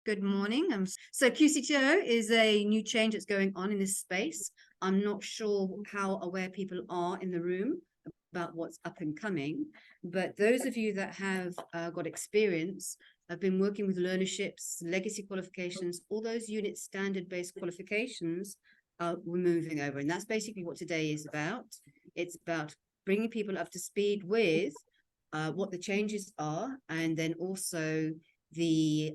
Good morning. So QCTO is a new change that's going on in this space. I'm not sure how aware people are in the room about what's up and coming, but those of you that have got experience have been working with learnerships, legacy qualifications, all those unit standard-based qualifications we're moving over. And that's basically what today is about. It's about bringing people up to speed with what the changes are, and then also the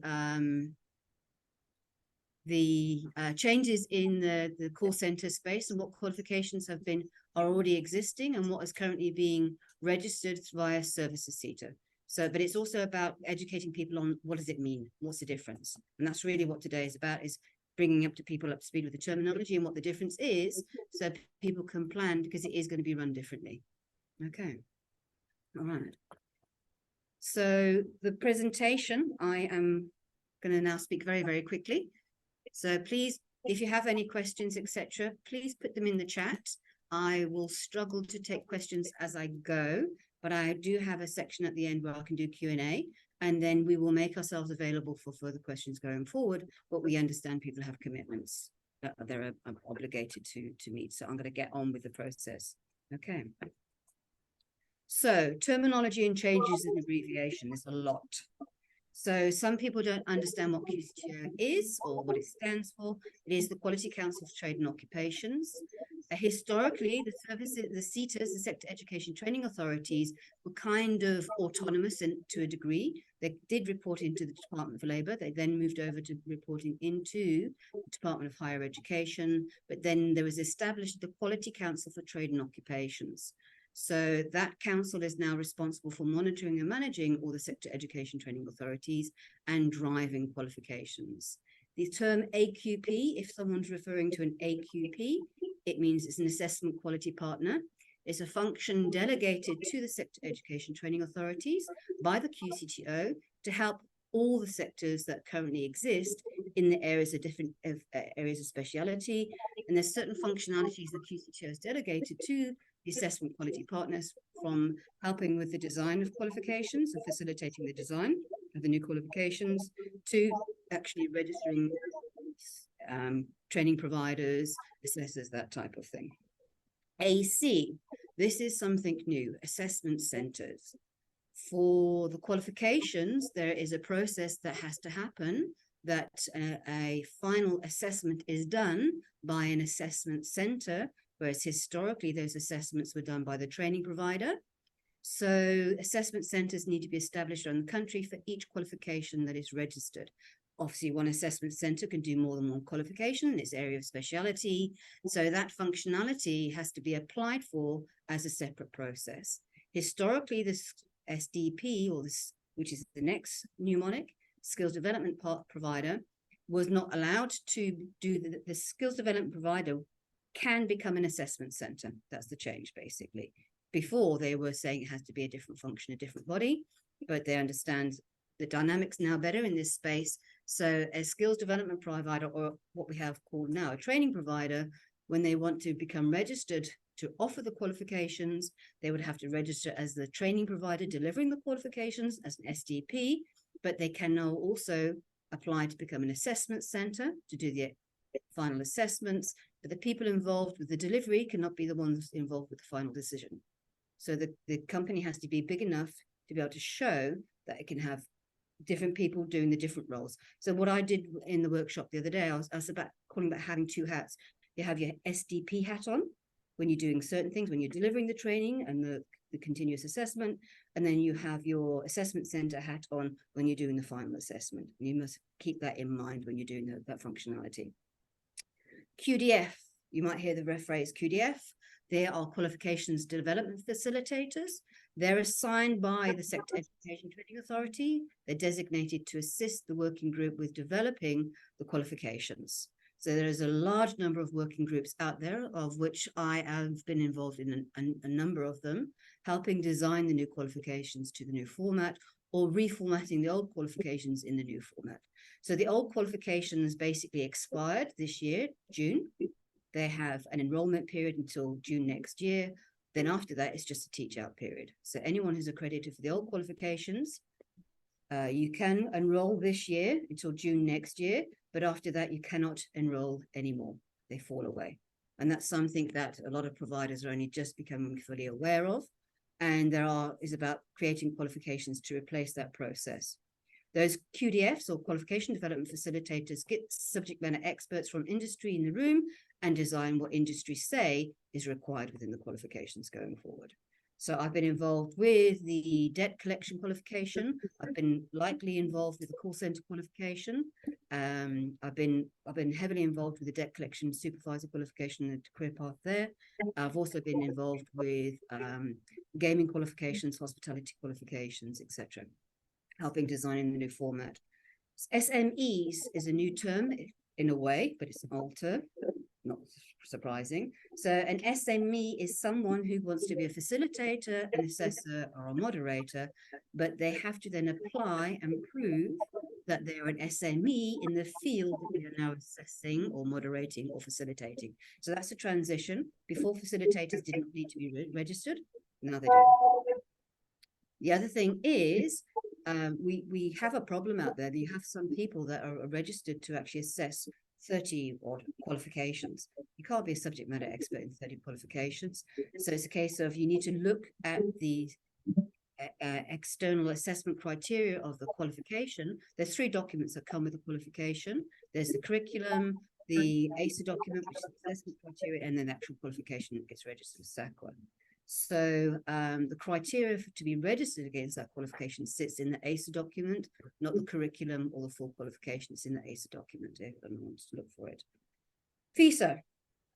changes in the call center space and what qualifications are already existing and what is currently being registered via services CETA. So, but it's also about educating people on what does it mean, what's the difference, and that's really what today is about, is bringing people up to speed with the terminology and what the difference is, so people can plan, because it is going to be run differently. Okay, all right. So the presentation, I am going to now speak very, very quickly. So please, if you have any questions, etc., please put them in the chat. I will struggle to take questions as I go, but I do have a section at the end where I can do Q&A, and then we will make ourselves available for further questions going forward, but we understand people have commitments that they're obligated to meet. So I'm going to get on with the process. Okay. So terminology and changes and abbreviation, there's a lot. So some people don't understand what QCTO is or what it stands for. It is the Quality Council for Trade and Occupations. Historically, the services, the CETAs, the Sector Education Training Authorities, were kind of autonomous to a degree. They did report into the Department for Labour. They then moved over to reporting into the Department of Higher Education. But then there was established the Quality Council for Trade and Occupations. So that council is now responsible for monitoring and managing all the sector education training authorities and driving qualifications. The term AQP, if someone's referring to an AQP, it means it's an assessment quality partner. It's a function delegated to the sector education training authorities by the QCTO to help all the sectors that currently exist in the areas of different areas of speciality. And there's certain functionalities that QCTO has delegated to the assessment quality partners, from helping with the design of qualifications and facilitating the design of the new qualifications, to actually registering training providers, assessors, that type of thing. AC, this is something new, assessment centers. For the qualifications, there is a process that has to happen, that a final assessment is done by an assessment center, whereas historically those assessments were done by the training provider. So assessment centers need to be established around the country for each qualification that is registered. Obviously, one assessment center can do more than one qualification in its area of speciality. So that functionality has to be applied for as a separate process. Historically, this SDP, or this, which is the next mnemonic, skills development provider, was not allowed to do the skills development provider can become an assessment center. That's the change, basically. Before, they were saying it has to be a different function, a different body, but they understand the dynamics now better in this space. So a skills development provider, or what we have called now a training provider, when they want to become registered to offer the qualifications, they would have to register as the training provider delivering the qualifications as an SDP, but they can now also apply to become an assessment center to do the final assessments, but the people involved with the delivery cannot be the ones involved with the final decision. So the company has to be big enough to be able to show that it can have different people doing the different roles. So what I did in the workshop the other day, I was about calling that having two hats. You have your SDP hat on when you're doing certain things, when you're delivering the training and the continuous assessment, and then you have your assessment center hat on when you're doing the final assessment. You must keep that in mind when you're doing that functionality. QDF, you might hear the phrase QDF. They are qualifications development facilitators. They're assigned by the Sector Education Training Authority. They're designated to assist the working group with developing the qualifications. So there is a large number of working groups out there, of which I have been involved in a number of them, helping design the new qualifications to the new format, or reformatting the old qualifications in the new format. So the old qualifications basically expired this year, June. They have an enrollment period until June next year. Then after that, it's just a teach out period. So anyone who's accredited for the old qualifications You can enroll this year until June next year, but after that, you cannot enroll anymore. They fall away. And that's something that a lot of providers are only just becoming fully aware of. And is about creating qualifications to replace that process. Those QDFs, or qualification development facilitators, get subject matter experts from industry in the room and design what industry say is required within the qualifications going forward. So I've been involved with the debt collection qualification. I've been lightly involved with the call center qualification. I've been heavily involved with the debt collection supervisor qualification and career path there. I've also been involved with gaming qualifications, hospitality qualifications, etc. Helping design the new format. SMEs is a new term in a way, but it's an old term, not surprising. So an SME is someone who wants to be a facilitator, an assessor, or a moderator, but they have to then apply and prove that they are an SME in the field that they are now assessing or moderating or facilitating. So that's a transition. Before, facilitators didn't need to be registered. Now they do. The other thing is, we have a problem out there that you have some people that are registered to actually assess 30 odd qualifications. You can't be a subject matter expert in 30 qualifications. So it's a case of you need to look at the external assessment criteria of the qualification. There's 3 documents that come with the qualification. There's the curriculum, the ASA document, which is the assessment criteria, and then the actual qualification that gets registered with SAQA. So the criteria to be registered against that qualification sits in the ASA document, not the curriculum or the full qualification. It's in the ASA document if anyone wants to look for it. FISA,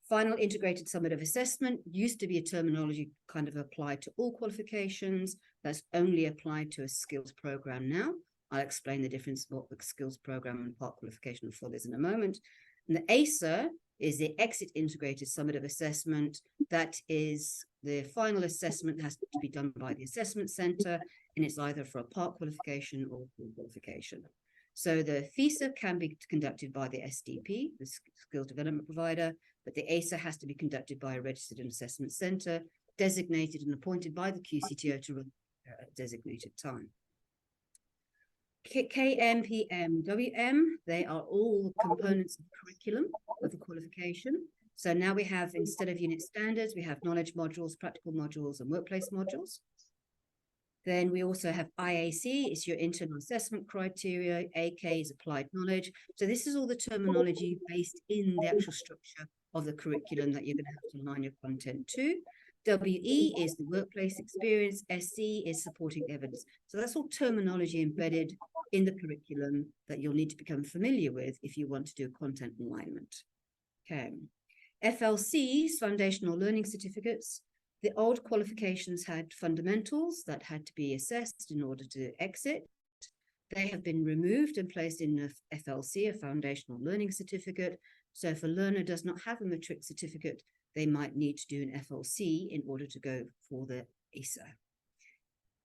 Final Integrated Summative Assessment, used to be a terminology kind of applied to all qualifications. That's only applied to a skills program now. I'll explain the difference what the skills program and part qualification for is in a moment. And the ASA is the Exit Integrated Summative Assessment. That is the final assessment has to be done by the assessment center, and it's either for a part qualification or full qualification. So the FISA can be conducted by the SDP, the skills development provider, but the ASA has to be conducted by a registered assessment center, designated and appointed by the QCTO to run at a designated time. KM, WM, they are all components of the curriculum of the qualification. So now we have, instead of unit standards, we have knowledge modules, practical modules, and workplace modules. Then we also have IAC, it's your internal assessment criteria, AK is applied knowledge. So this is all the terminology based in the actual structure of the curriculum that you're going to have to align your content to. WE is the workplace experience, SC is supporting evidence. So that's all terminology embedded in the curriculum that you'll need to become familiar with if you want to do content alignment. Okay. FLCs, foundational learning certificates. The old qualifications had fundamentals that had to be assessed in order to exit. They have been removed and placed in a FLC, a foundational learning certificate. So if a learner does not have a matric certificate, they might need to do an FLC in order to go for the ASA.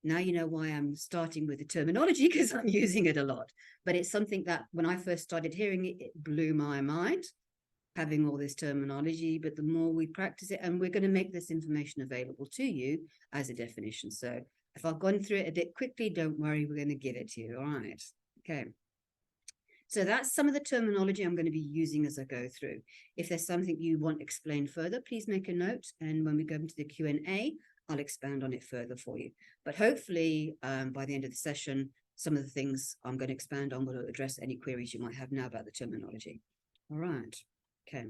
Now you know why I'm starting with the terminology, because I'm using it a lot. But it's something that when I first started hearing it, it blew my mind, having all this terminology. But the more we practice it, and we're going to make this information available to you as a definition. So if I've gone through it a bit quickly, don't worry, we're going to give it to you. All right. Okay. So that's some of the terminology I'm going to be using as I go through. If there's something you want explained further, please make a note. And when we go into the Q&A, I'll expand on it further for you. But hopefully by the end of the session, some of the things I'm going to expand on will address any queries you might have now about the terminology. All right. Okay.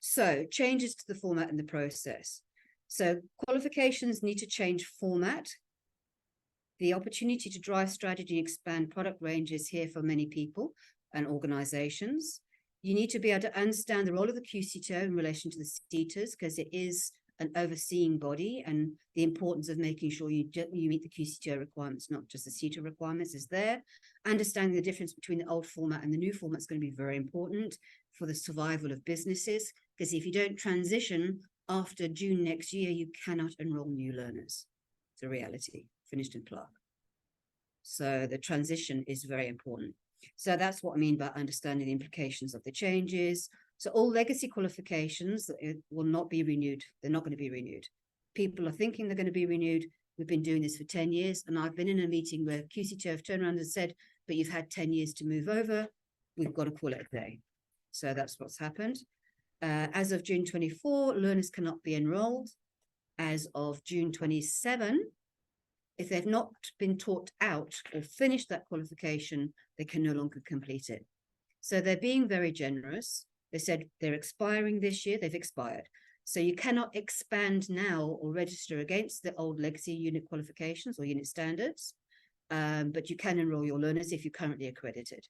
So changes to the format and the process. So qualifications need to change format. The opportunity to drive strategy and expand product range is here for many people and organizations. You need to be able to understand the role of the QCTO in relation to the CETAs, because it is an overseeing body, and the importance of making sure you meet the QCTO requirements, not just the CETA requirements, is there. Understanding the difference between the old format and the new format is going to be very important for the survival of businesses, because if you don't transition after June next year, you cannot enroll new learners. It's a reality. Finished in plug. So the transition is very important. So that's what I mean by understanding the implications of the changes. So all legacy qualifications will not be renewed. They're not going to be renewed. People are thinking they're going to be renewed. we've been doing this for 10 years. And I've been in a meeting where QCTO have turned around and said, but you've had 10 years to move over. We've got to call it a day. So that's what's happened. As of June 24, learners cannot be enrolled. As of June 27, if they've not been taught out or finished that qualification, they can no longer complete it. So they're being very generous. They said they're expiring this year. They've expired. So you cannot expand now or register against the old legacy unit qualifications or unit standards, but you can enroll your learners if you're currently accredited.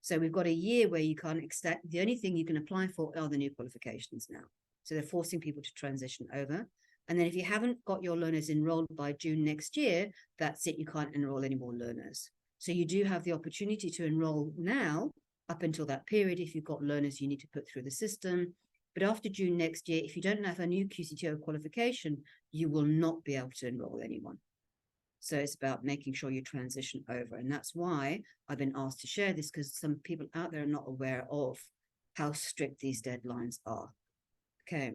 So we've got a year where you can't extend. The only thing you can apply for are the new qualifications now. So they're forcing people to transition over. And then if you haven't got your learners enrolled by June next year, that's it. You can't enroll any more learners. So you do have the opportunity to enroll now up until that period. If you've got learners you need to put through the system. But after June next year, if you don't have a new QCTO qualification, you will not be able to enroll anyone. So it's about making sure you transition over. And that's why I've been asked to share this, because some people out there are not aware of how strict these deadlines are. Okay.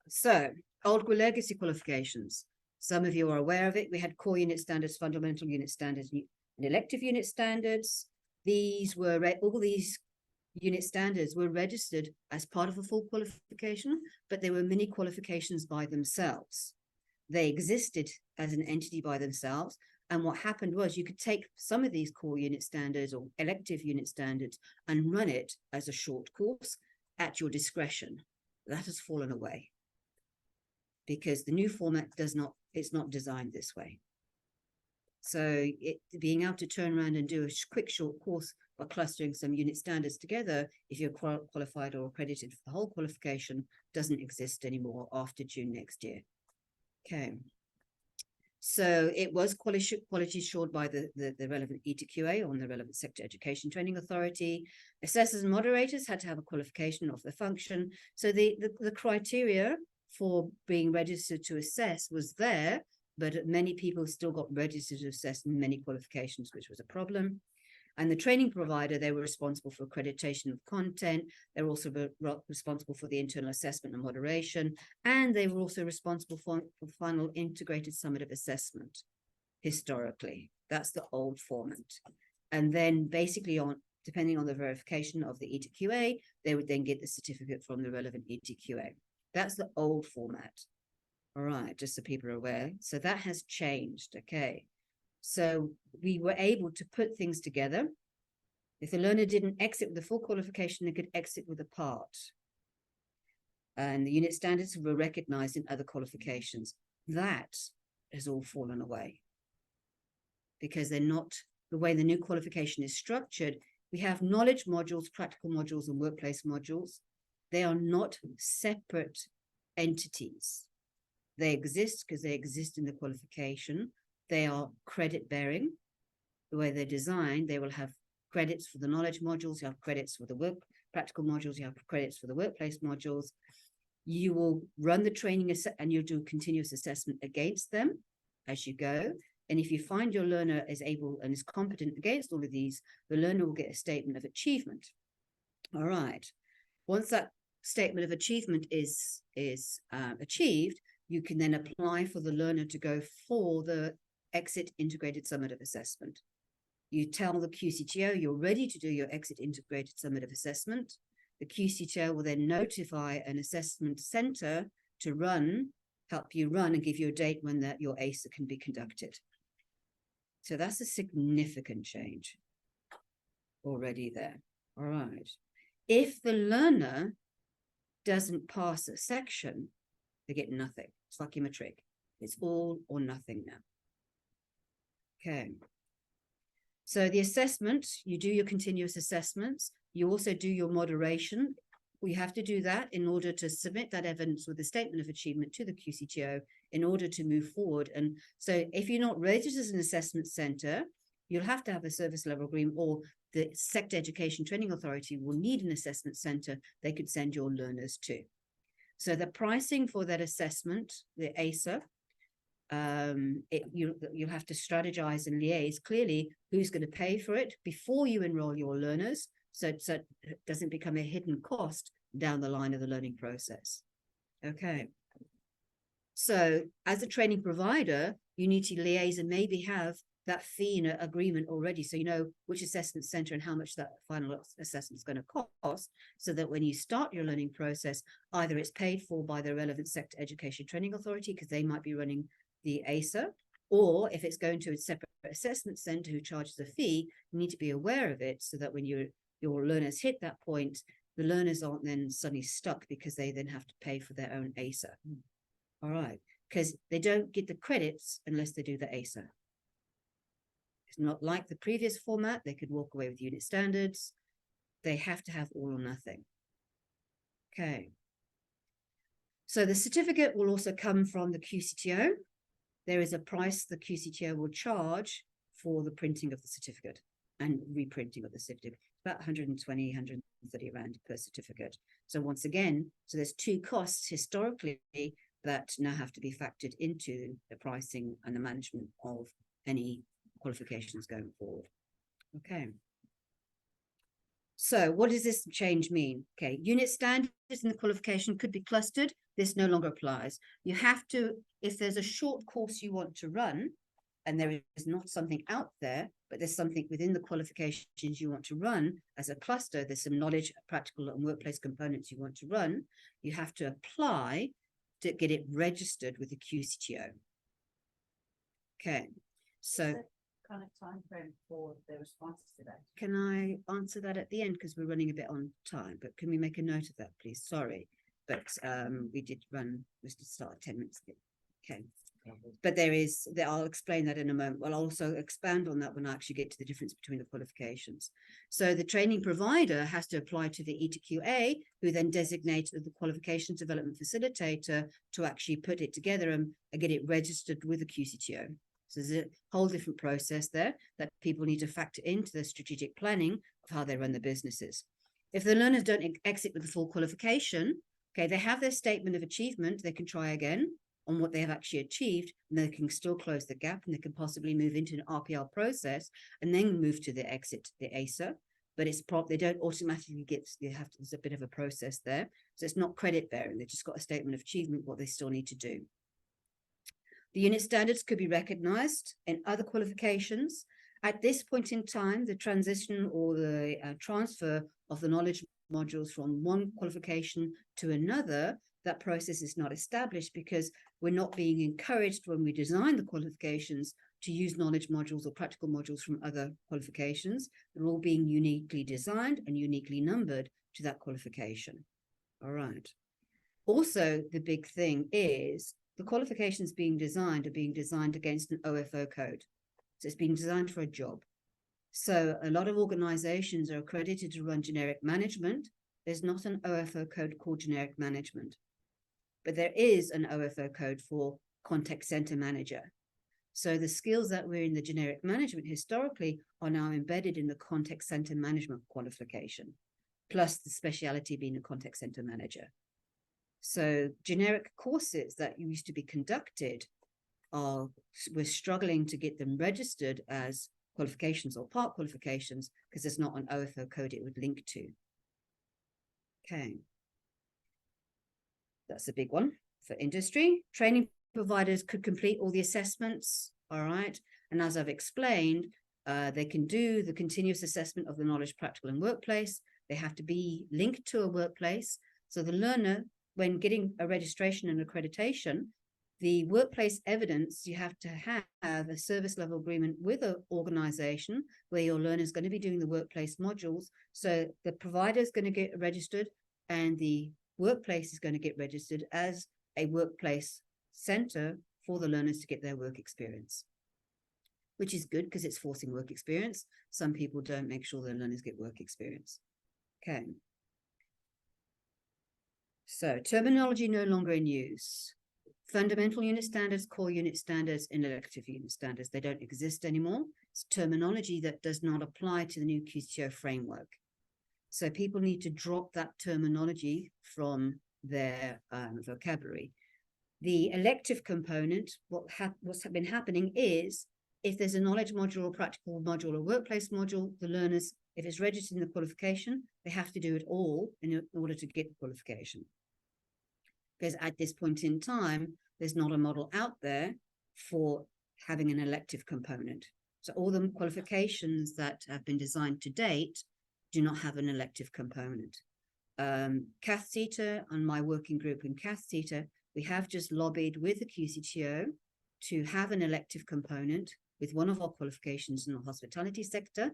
So old legacy qualifications. Some of you are aware of it. We had core unit standards, fundamental unit standards, and elective unit standards. These were, all these unit standards were registered as part of a full qualification, but they were mini qualifications by themselves. They existed as an entity by themselves. And what happened was you could take some of these core unit standards or elective unit standards and run it as a short course at your discretion. That has fallen away because the new format it's not designed this way. So being able to turn around and do a quick short course by clustering some unit standards together, if you're qualified or accredited for the whole qualification, doesn't exist anymore after June next year. Okay. So it was quality assured by the relevant ETQA on the relevant sector education training authority. Assessors and moderators had to have a qualification of the function. So the criteria for being registered to assess was there, but many people still got registered to assess many qualifications, which was a problem. And the training provider, they were responsible for accreditation of content. They were also responsible for the internal assessment and moderation. And they were also responsible for final integrated summative assessment historically. That's the old format. And then basically depending on the verification of the ETQA, they would then get the certificate from the relevant ETQA. That's the old format. All right, just so people are aware. So that has changed, okay. So we were able to put things together. If the learner didn't exit with a full qualification, they could exit with a part. And the unit standards were recognized in other qualifications. That has all fallen away because they're not the way the new qualification is structured. We have knowledge modules, practical modules, and workplace modules. They are not separate entities. They exist because they exist in the qualification. They are credit bearing. The way they're designed, they will have credits for the knowledge modules, you have credits for the practical modules, you have credits for the workplace modules. You will run the training and you'll do continuous assessment against them as you go. And if you find your learner is able and is competent against all of these, the learner will get a statement of achievement. All right. Once that statement of achievement is achieved, you can then apply for the learner to go for the exit integrated summative assessment. You tell the QCTO you're ready to do your exit integrated summative assessment. The QCTO will then notify an assessment center to help you run and give you a date when your ASA can be conducted. So that's a significant change already there. All right. If the learner doesn't pass a section, they get nothing. It's like your matric. It's all or nothing now. Okay. So the assessment, you do your continuous assessments. You also do your moderation. We have to do that in order to submit that evidence with a statement of achievement to the QCTO in order to move forward. And so if you're not registered as an assessment center, you'll have to have a service level agreement, or the sector education training authority will need an assessment center they could send your learners to. So the pricing for that assessment, the ASA, you'll have to strategize and liaise clearly who's going to pay for it before you enroll your learners, so it doesn't become a hidden cost down the line of the learning process. Okay. So as a training provider, you need to liaise and maybe have that fee in agreement already, so you know which assessment center and how much that final assessment is going to cost, so that when you start your learning process, either it's paid for by the relevant sector education training authority because they might be running the ASA, or if it's going to a separate assessment center who charges a fee, you need to be aware of it so that when your learners hit that point, the learners aren't then suddenly stuck because they then have to pay for their own ASA. All right, because they don't get the credits unless they do the ASA. It's not like the previous format. They could walk away with unit standards. They have to have all or nothing. Okay. So the certificate will also come from the QCTO. There is a price the QCTO will charge for the printing of the certificate and reprinting of the certificate. About 120, 130 rand per certificate. So once again, so there's two costs historically that now have to be factored into the pricing and the management of any qualifications going forward. Okay. So what does this change mean? Okay, unit standards in the qualification could be clustered. This no longer applies. You have to, if there's a short course you want to run, and there is not something out there, but there's something within the qualifications you want to run as a cluster, there's some knowledge, practical and workplace components you want to run, you have to apply to get it registered with the QCTO. Okay, so kind of time frame for the responses to that? Can I answer that at the end, because we're running a bit on time, but can we make a note of that, please? Sorry, but we did start 10 minutes ago. Okay, but I'll explain that in a moment. I'll also expand on that when I actually get to the difference between the qualifications. So the training provider has to apply to the ETQA, who then designates the qualifications development facilitator to actually put it together and get it registered with the QCTO. So there's a whole different process there that people need to factor into the strategic planning of how they run the businesses. If the learners don't exit with the full qualification, okay, they have their statement of achievement, they can try again on what they have actually achieved, and they can still close the gap, and they can possibly move into an RPL process and then move to the exit, the ASA. But it's they don't automatically get, there's a bit of a process there. So it's not credit bearing, they've just got a statement of achievement, what they still need to do. The unit standards could be recognized in other qualifications. At this point in time, the transition or the transfer of the knowledge modules from one qualification to another, that process is not established because we're not being encouraged when we design the qualifications to use knowledge modules or practical modules from other qualifications. They're all being uniquely designed and uniquely numbered to that qualification. All right. Also, the big thing is the qualifications being designed are being designed against an OFO code. So it's being designed for a job. So a lot of organizations are accredited to run generic management. There's not an OFO code called generic management, but there is an OFO code for contact center manager. So the skills that were in the generic management historically are now embedded in the contact center management qualification, plus the speciality being a contact center manager. So generic courses that used to be conducted we're struggling to get them registered as qualifications or part qualifications because there's not an OFO code it would link to. Okay. That's a big one for industry. Training providers could complete all the assessments, all right? And as I've explained, they can do the continuous assessment of the knowledge, practical and workplace. They have to be linked to a workplace. So the learner, when getting a registration and accreditation, the workplace evidence, you have to have a service level agreement with an organization where your learner is going to be doing the workplace modules. So the provider is going to get registered and the workplace is going to get registered as a workplace center for the learners to get their work experience, which is good because it's forcing work experience. Some people don't make sure their learners get work experience. Okay. So terminology no longer in use. Fundamental unit standards, core unit standards, and elective unit standards, they don't exist anymore. It's terminology that does not apply to the new QCTO framework. So people need to drop that terminology from their vocabulary. The elective component, what's been happening is, if there's a knowledge module or practical module or workplace module, the learners, if it's registered in the qualification, they have to do it all in order to get the qualification. because at this point in time, there's not a model out there for having an elective component. So all the qualifications that have been designed to date do not have an elective component. QCTO and my working group in QCTO, we have just lobbied with the QCTO to have an elective component with one of our qualifications in the hospitality sector,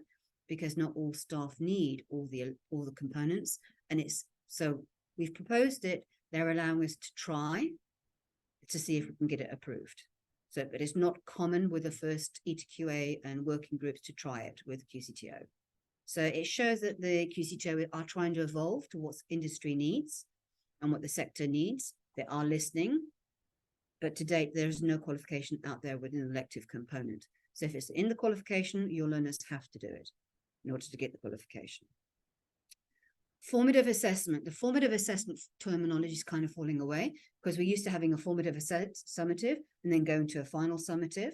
because not all staff need all the components. And it's so we've proposed it. They're allowing us to try to see if we can get it approved. So, but it's not common with the first ETQA and working groups to try it with QCTO. So it shows that the QCTO are trying to evolve to what industry needs and what the sector needs. They are listening, but to date, there's no qualification out there with an elective component. So if it's in the qualification, your learners have to do it in order to get the qualification. Formative assessment. The formative assessment terminology is kind of falling away because we're used to having a formative summative and then going to a final summative.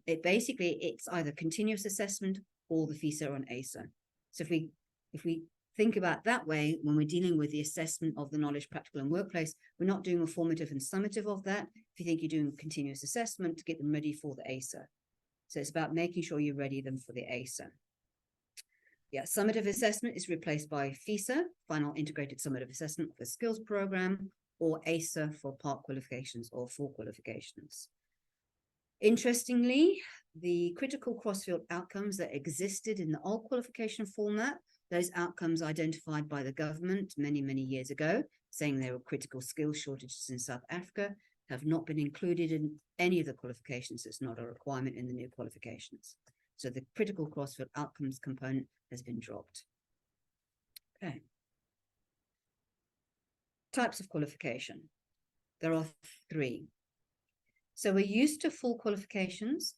It's either continuous assessment or the FISA on ASA. So if we think about that way, when we're dealing with the assessment of the knowledge, practical and workplace, we're not doing a formative and summative of that. If you think you're doing continuous assessment to get them ready for the ASA. So it's about making sure you ready them for the ASA. Yeah, summative assessment is replaced by FISA, Final Integrated Summative Assessment for Skills Program, or ASA for part qualifications or full qualifications. Interestingly, the critical cross-field outcomes that existed in the old qualification format, those outcomes identified by the government many, many years ago, saying there were critical skills shortages in South Africa, have not been included in any of the qualifications. It's not a requirement in the new qualifications. So the critical cross-field outcomes component has been dropped. Okay. Types of qualification. There are 3. So we're used to full qualifications.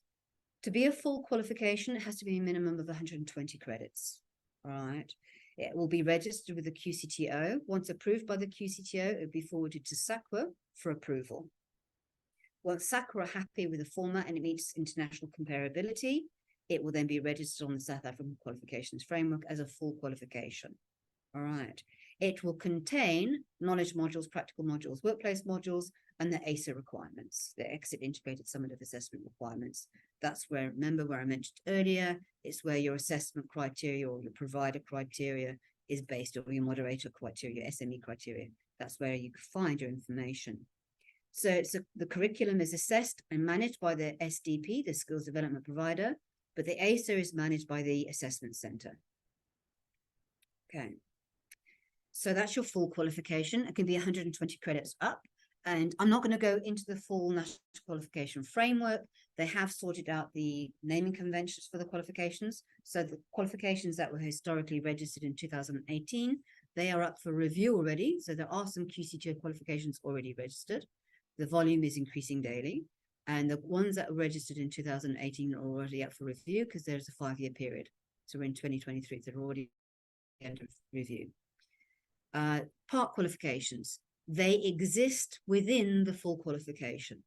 To be a full qualification, it has to be a minimum of 120 credits. All right. It will be registered with the QCTO. Once approved by the QCTO, it will be forwarded to SAQA for approval. Once SAQA are happy with the format and it meets international comparability, it will then be registered on the South African Qualifications Framework as a full qualification. All right. It will contain knowledge modules, practical modules, workplace modules, and the ASA requirements, the exit integrated summative assessment requirements. That's where, remember where I mentioned earlier, it's where your assessment criteria or your provider criteria is based, or your moderator criteria, your SME criteria. That's where you can find your information. So the curriculum is assessed and managed by the SDP, the Skills Development Provider, but the ASA is managed by the Assessment Center. Okay. So that's your full qualification. It can be 120 credits up. And I'm not going to go into the full national qualification framework. They have sorted out the naming conventions for the qualifications. So the qualifications that were historically registered in 2018, they are up for review already. So there are some QCTO qualifications already registered. The volume is increasing daily. And the ones that were registered in 2018 are already up for review because there's a 5-year period. So we're in 2023, they're already under review. Part qualifications, they exist within the full qualification.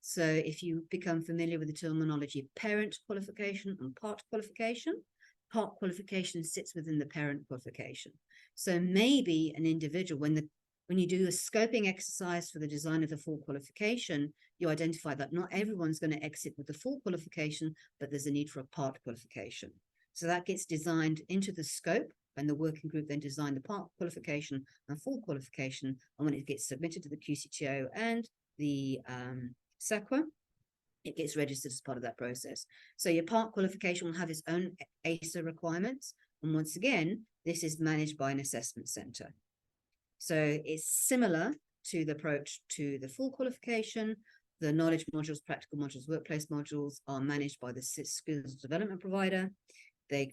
So if you become familiar with the terminology parent qualification and part qualification sits within the parent qualification. So maybe an individual, when you do a scoping exercise for the design of the full qualification, you identify that not everyone's going to exit with the full qualification, but there's a need for a part qualification. So that gets designed into the scope, and the working group then design the part qualification and full qualification. And when it gets submitted to the QCTO and the SAQA, it gets registered as part of that process. So your part qualification will have its own ASA requirements. And once again, this is managed by an assessment center. So it's similar to the approach to the full qualification. The knowledge modules, practical modules, workplace modules are managed by the skills development provider. They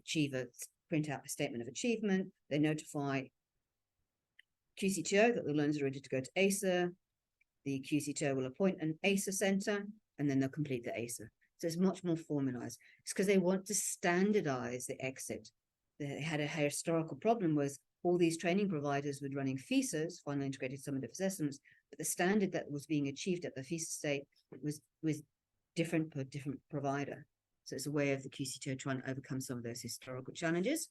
print out a statement of achievement. They notify QCTO that the learners are ready to go to ASA. The QCTO will appoint an ASA center, and then they'll complete the ASA. So it's much more formalized. It's because they want to standardize the exit. They had a historical problem was all these training providers were running FISAs, Final Integrated Summative Assessments, but the standard that was being achieved at the FISA state was different per different provider. So it's a way of the QCTO trying to overcome some of those historical challenges.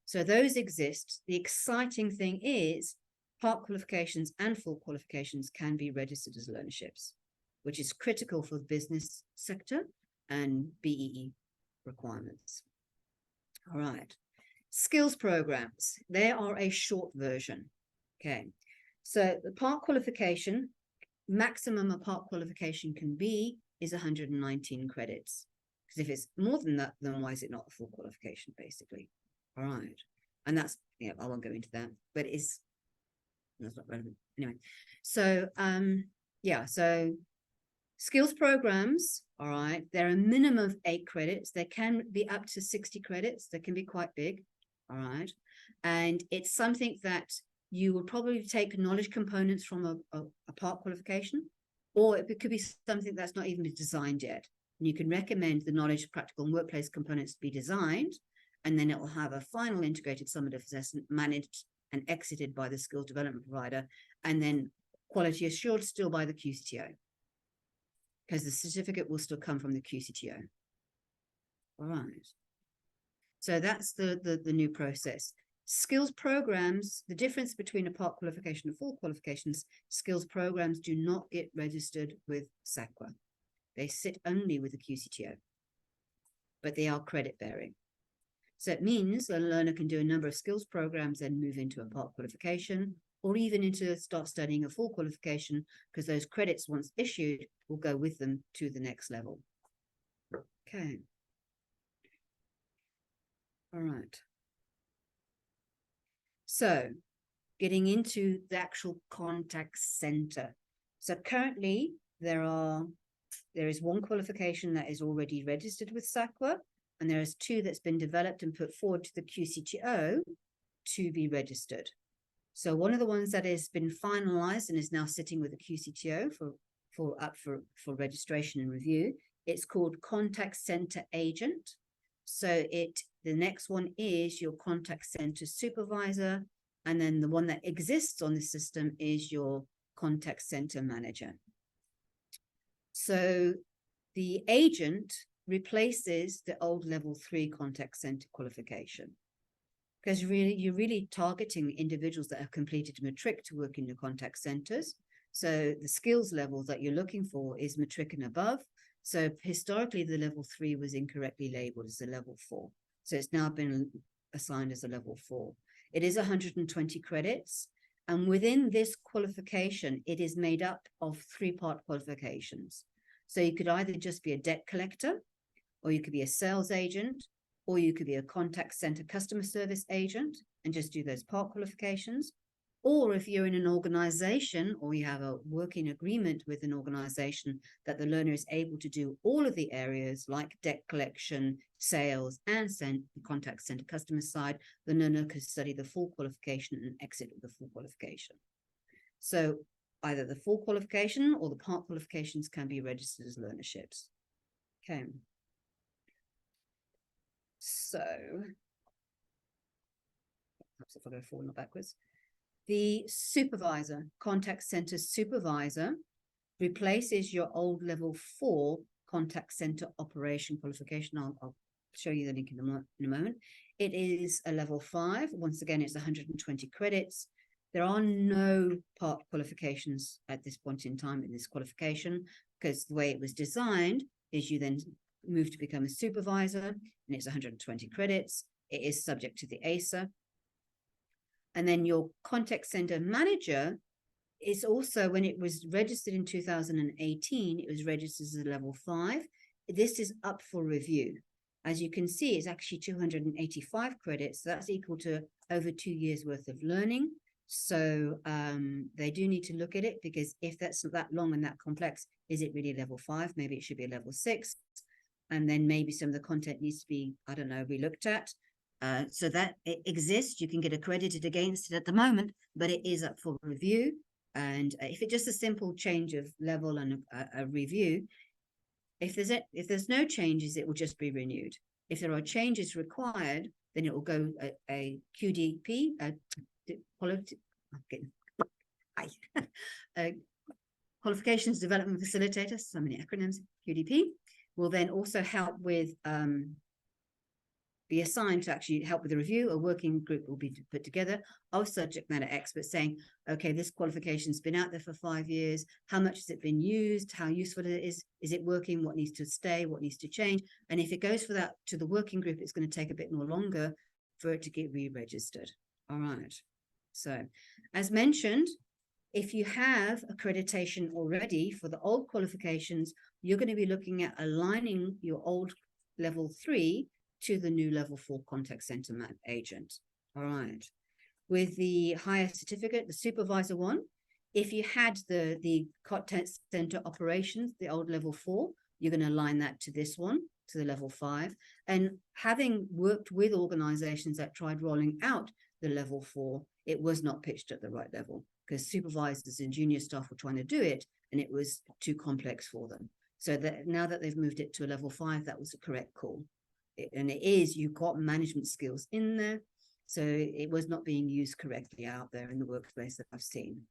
So those exist. The exciting thing is part qualifications and full qualifications can be registered as learnerships, which is critical for the business sector and BEE requirements. All right. Skills programs, they are a short version. Okay. So the part qualification, maximum a part qualification can be is 119 credits. Because if it's more than that, then why is it not a full qualification, basically? All right. And that's, yeah, I won't go into that, but that's not relevant. Anyway, so, yeah, so skills programs, all right, they're a minimum of 8 credits. They can be up to 60 credits. They can be quite big, all right. And it's something that you will probably take knowledge components from a part qualification, or it could be something that's not even designed yet. And you can recommend the knowledge, practical, and workplace components to be designed, and then it will have a final integrated summative assessment managed and exited by the skills development provider, and then quality assured still by the QCTO, because the certificate will still come from the QCTO. All right. So that's the new process. Skills programs, the difference between a part qualification and full qualifications, skills programs do not get registered with SAQA. They sit only with the QCTO, but they are credit bearing. So it means a learner can do a number of skills programs and move into a part qualification, or even into start studying a full qualification, because those credits, once issued, will go with them to the next level. Okay. All right. So getting into the actual contact center. So currently there is one qualification that is already registered with SAQA, and there is 2 that's been developed and put forward to the QCTO to be registered. So one of the ones that has been finalized and is now sitting with the QCTO for registration and review, it's called Contact Center Agent. So the next one is your Contact Center Supervisor, and then the one that exists on the system is your Contact Center Manager. So the agent replaces the old level 3 contact center qualification, because you're really targeting individuals that have completed matric to work in your contact centers. So the skills level that you're looking for is matric and above. So historically, the level 3 was incorrectly labeled as a level 4. So it's now been assigned as a level 4. It is 120 credits. And within this qualification, it is made up of 3-part qualifications. So you could either just be a debt collector, or you could be a sales agent, or you could be a contact center customer service agent and just do those part qualifications. Or if you're in an organization, or you have a working agreement with an organization that the learner is able to do all of the areas like debt collection, sales, and contact center customer side, the learner could study the full qualification and exit with the full qualification. So either the full qualification or the part qualifications can be registered as learnerships. Okay. So, perhaps if I go forward, not backwards. The supervisor, contact center supervisor, replaces your old level 4 contact center operation qualification. I'll show you the link in a moment. It is a level 5. Once again, it's 120 credits. There are no part qualifications at this point in time in this qualification, because the way it was designed is you then move to become a supervisor, and it's 120 credits. It is subject to the ASA. And then your contact center manager is also, when it was registered in 2018, it was registered as a level 5. This is up for review. As you can see, it's actually 285 credits. So that's equal to over 2 years worth of learning. So they do need to look at it, because if that's that long and that complex, is it really level 5? Maybe it should be a level 6. And then maybe some of the content needs to be, I don't know, relooked at. So that it exists. You can get accredited against it at the moment, but it is up for review. And if it's just a simple change of level and a review, if there's no changes, it will just be renewed. If there are changes required, then it will go a QDP, Qualifications Development Facilitators, so many acronyms, QDP, will then also help with be assigned to actually help with the review. A working group will be put together of subject matter experts saying, okay, this qualification's been out there for 5 years. How much has it been used? How useful it is? Is it working? What needs to stay? What needs to change? And if it goes for that to the working group, it's going to take a bit more longer for it to get re-registered. All right. So as mentioned, if you have accreditation already for the old qualifications, you're going to be looking at aligning your old level 3 to the new level 4 contact center agent. All right. With the higher certificate, the supervisor one, if you had the contact center operations, the old level 4, you're going to align that to this one, to the level 5. And having worked with organizations that tried rolling out the level 4, it was not pitched at the right level because supervisors and junior staff were trying to do it and it was too complex for them. So that now that they've moved it to a level 5, that was the correct call. And it is, you've got management skills in there. So it was not being used correctly out there in the workplace that I've seen.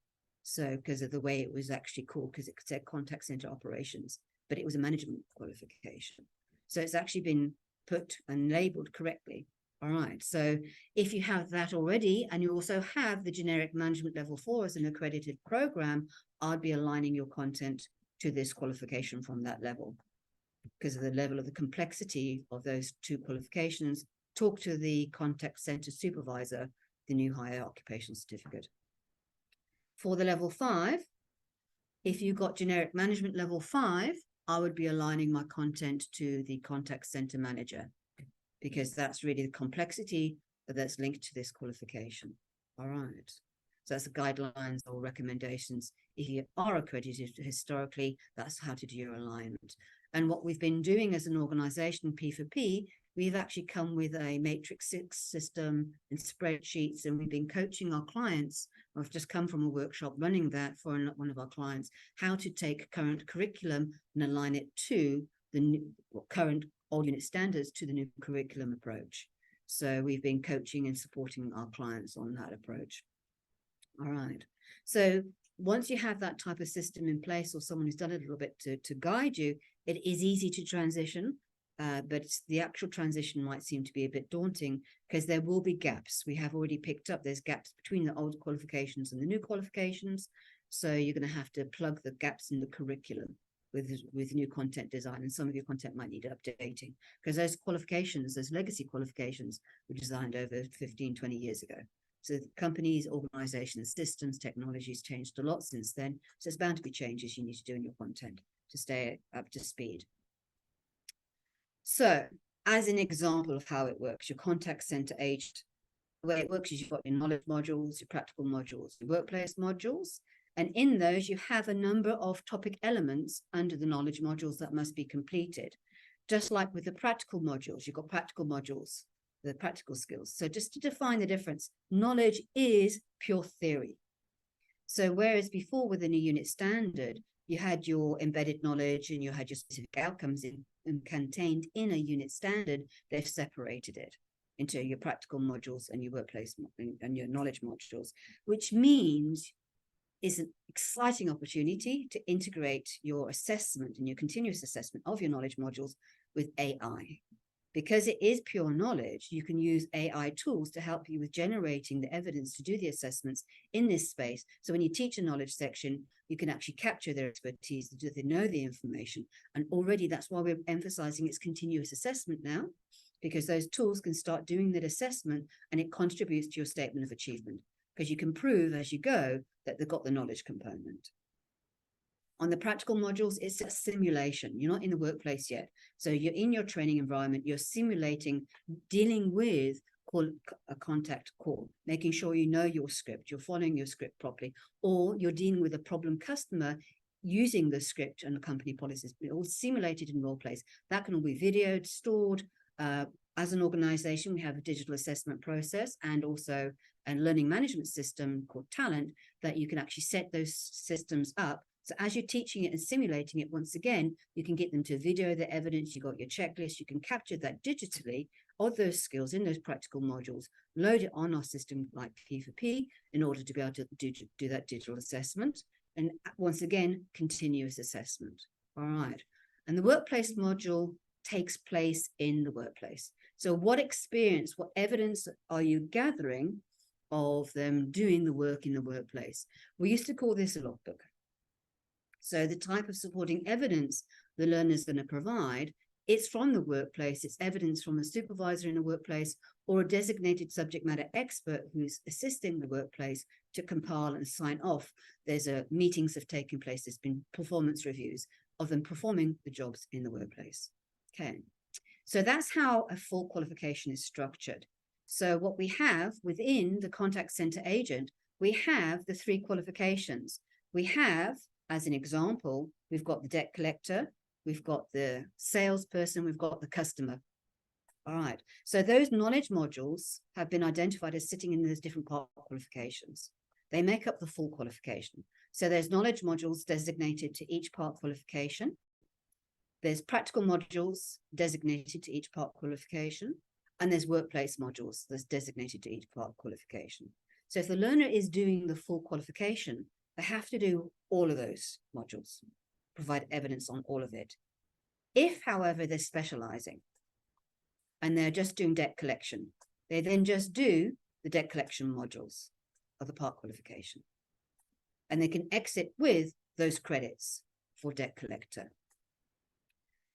So because of the way it was actually called, because it said contact center operations, but it was a management qualification. So it's actually been put and labeled correctly. All right. So if you have that already, and you also have the generic management level 4 as an accredited program, I'd be aligning your content to this qualification from that level. Because of the level of the complexity of those 2 qualifications, talk to the contact center supervisor, the new higher occupation certificate. For the level 5, if you got generic management level 5, I would be aligning my content to the contact center manager, because that's really the complexity that's linked to this qualification. All right. So that's the guidelines or recommendations. If you are accredited historically, that's how to do your alignment. And what we've been doing as an organization, P4P, we've actually come with a matrix 6 system and spreadsheets, and we've been coaching our clients. I've just come from a workshop running that for one of our clients, how to take current curriculum and align it to the new, current all unit standards to the new curriculum approach. So we've been coaching and supporting our clients on that approach. All right. So once you have that type of system in place, or someone who's done it a little bit to guide you, it is easy to transition, but the actual transition might seem to be a bit daunting because there will be gaps. We have already picked up there's gaps between the old qualifications and the new qualifications. So you're going to have to plug the gaps in the curriculum with new content design, and some of your content might need updating because those qualifications, those legacy qualifications, were designed over 15, 20 years ago. So companies, organizations, systems, technologies changed a lot since then. So there's bound to be changes you need to do in your content to stay up to speed. So as an example of how it works, your contact center agent, the way it works is you've got your knowledge modules, your practical modules, your workplace modules. And in those, you have a number of topic elements under the knowledge modules that must be completed. Just like with the practical modules, you've got practical modules, the practical skills. So just to define the difference, knowledge is pure theory. So whereas before with the new unit standard, you had your embedded knowledge and you had your specific outcomes contained in a unit standard, they've separated it into your practical modules and your workplace and your knowledge modules, which means is an exciting opportunity to integrate your assessment and your continuous assessment of your knowledge modules with AI. Because it is pure knowledge, you can use AI tools to help you with generating the evidence to do the assessments in this space. So when you teach a knowledge section, you can actually capture their expertise, that they know the information. And already that's why we're emphasizing it's continuous assessment now, because those tools can start doing that assessment and it contributes to your statement of achievement, because you can prove as you go that they've got the knowledge component. On the practical modules, it's a simulation. You're not in the workplace yet. So you're in your training environment, you're simulating, dealing with a contact call, making sure you know your script, you're following your script properly, or you're dealing with a problem customer using the script and the company policies, all simulated in role plays. That can all be videoed, stored. As an organization, we have a digital assessment process and also a learning management system called Talent that you can actually set those systems up. So as you're teaching it and simulating it, once again, you can get them to video the evidence, you got your checklist, you can capture that digitally of those skills in those practical modules, load it on our system like P4P in order to be able to do that digital assessment. And once again, continuous assessment. All right. And the workplace module takes place in the workplace. So what experience, what evidence are you gathering of them doing the work in the workplace? We used to call this a logbook. So the type of supporting evidence the learner is going to provide, it's from the workplace, it's evidence from a supervisor in the workplace or a designated subject matter expert who's assisting the workplace to compile and sign off. There's meetings have taken place, there's been performance reviews of them performing the jobs in the workplace. Okay, so that's how a full qualification is structured. So what we have within the contact center agent, we have the 3 qualifications. We have, as an example, we've got the debt collector, we've got the salesperson, we've got the customer. All right, so those knowledge modules have been identified as sitting in those different part qualifications. They make up the full qualification. So there's knowledge modules designated to each part qualification. There's practical modules designated to each part qualification. And there's workplace modules that's designated to each part qualification. So if the learner is doing the full qualification, they have to do all of those modules, provide evidence on all of it. If, however, they're specializing and they're just doing debt collection, they then just do the debt collection modules of the part qualification. And they can exit with those credits for debt collector.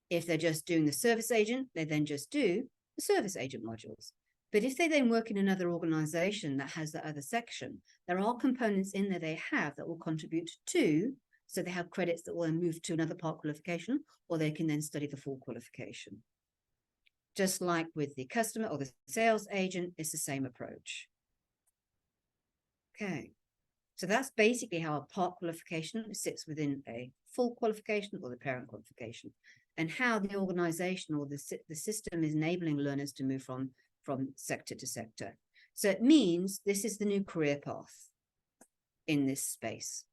If they're just doing the service agent, they then just do the service agent modules. But if they then work in another organization that has the other section, there are components in there they have that will contribute to, so they have credits that will then move to another part qualification, or they can then study the full qualification. Just like with the customer or the sales agent, it's the same approach. Okay, so that's basically how a part qualification sits within a full qualification or the parent qualification, and how the organization or the system is enabling learners to move from sector to sector. So it means this is the new career path in this space.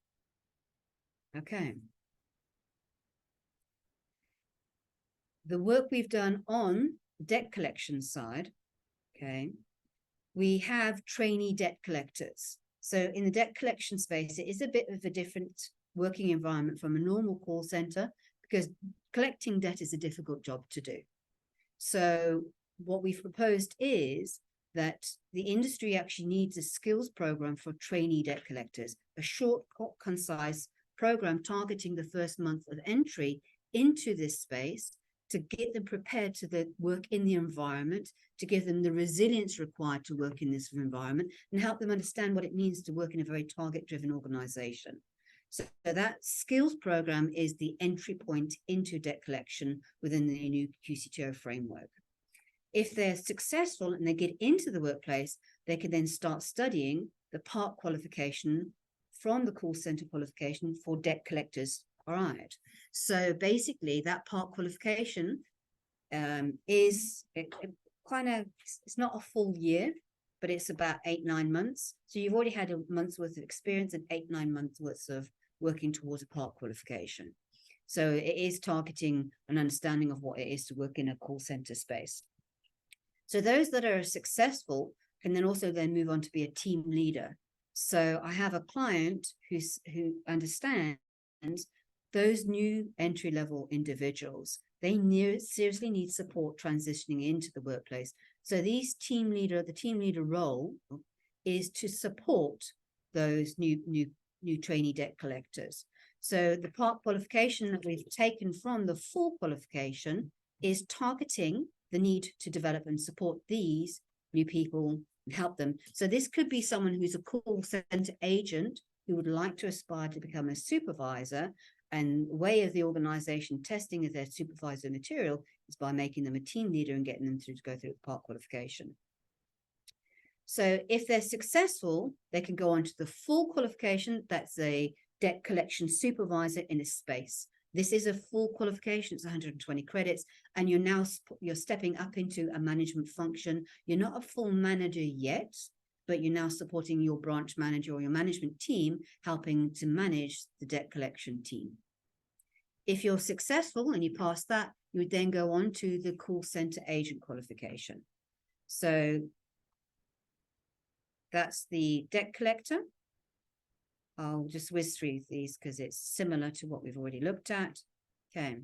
Okay. The work we've done on the debt collection side, okay, we have trainee debt collectors. So in the debt collection space, it is a bit of a different working environment from a normal call center, because collecting debt is a difficult job to do. So what we've proposed is that the industry actually needs a skills program for trainee debt collectors, a short, concise program targeting the first month of entry into this space to get them prepared to work in the environment, to give them the resilience required to work in this environment, and help them understand what it means to work in a very target-driven organization. So that skills program is the entry point into debt collection within the new QCTO framework. If they're successful and they get into the workplace, they can then start studying the part qualification from the call center qualification for debt collectors. All right. So basically that part qualification it's not a full year, but it's about 8-9 months. So you've already had a month's worth of experience and 8-9 months worth of working towards a part qualification. So it is targeting an understanding of what it is to work in a call center space. So those that are successful can then also then move on to be a team leader. So I have a client who understands those new entry-level individuals. They seriously need support transitioning into the workplace. So the team leader role is to support those new trainee debt collectors. So the part qualification that we've taken from the full qualification is targeting the need to develop and support these new people and help them. So this could be someone who's a call center agent who would like to aspire to become a supervisor, and the way of the organization testing of their supervisor material is by making them a team leader and getting them to go through the part qualification. So if they're successful, they can go on to the full qualification. That's a debt collection supervisor in a space. This is a full qualification. It's 120 credits, and you're stepping up into a management function. You're not a full manager yet, but you're now supporting your branch manager or your management team, helping to manage the debt collection team. If you're successful and you pass that, you would then go on to the call center agent qualification. So that's the debt collector. I'll just whiz through these because it's similar to what we've already looked at. Okay.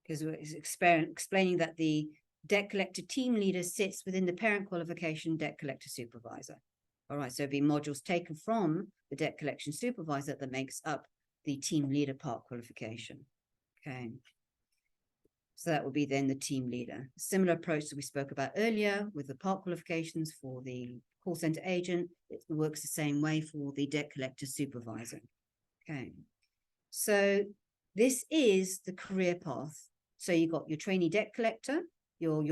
because it's explaining that the debt collector team leader sits within the parent qualification debt collector supervisor. All right, so it'd be modules taken from the debt collection supervisor that makes up the team leader part qualification. Okay. So that would be then the team leader. Similar approach that we spoke about earlier with the part qualifications for the call center agent. It works the same way for the debt collector supervisor. Okay. So this is the career path. So you've got your trainee debt collector, your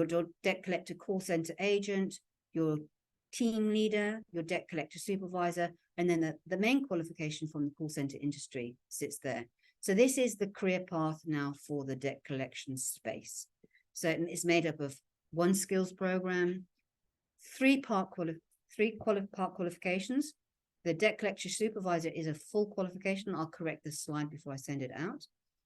debt collector call center agent, your team leader, your debt collector supervisor, and then the main qualification from the call center industry sits there. So this is the career path now for the debt collection space. So it's made up of one skills program, three part qualifications. The debt collection supervisor is a full qualification. I'll correct this slide before I send it out.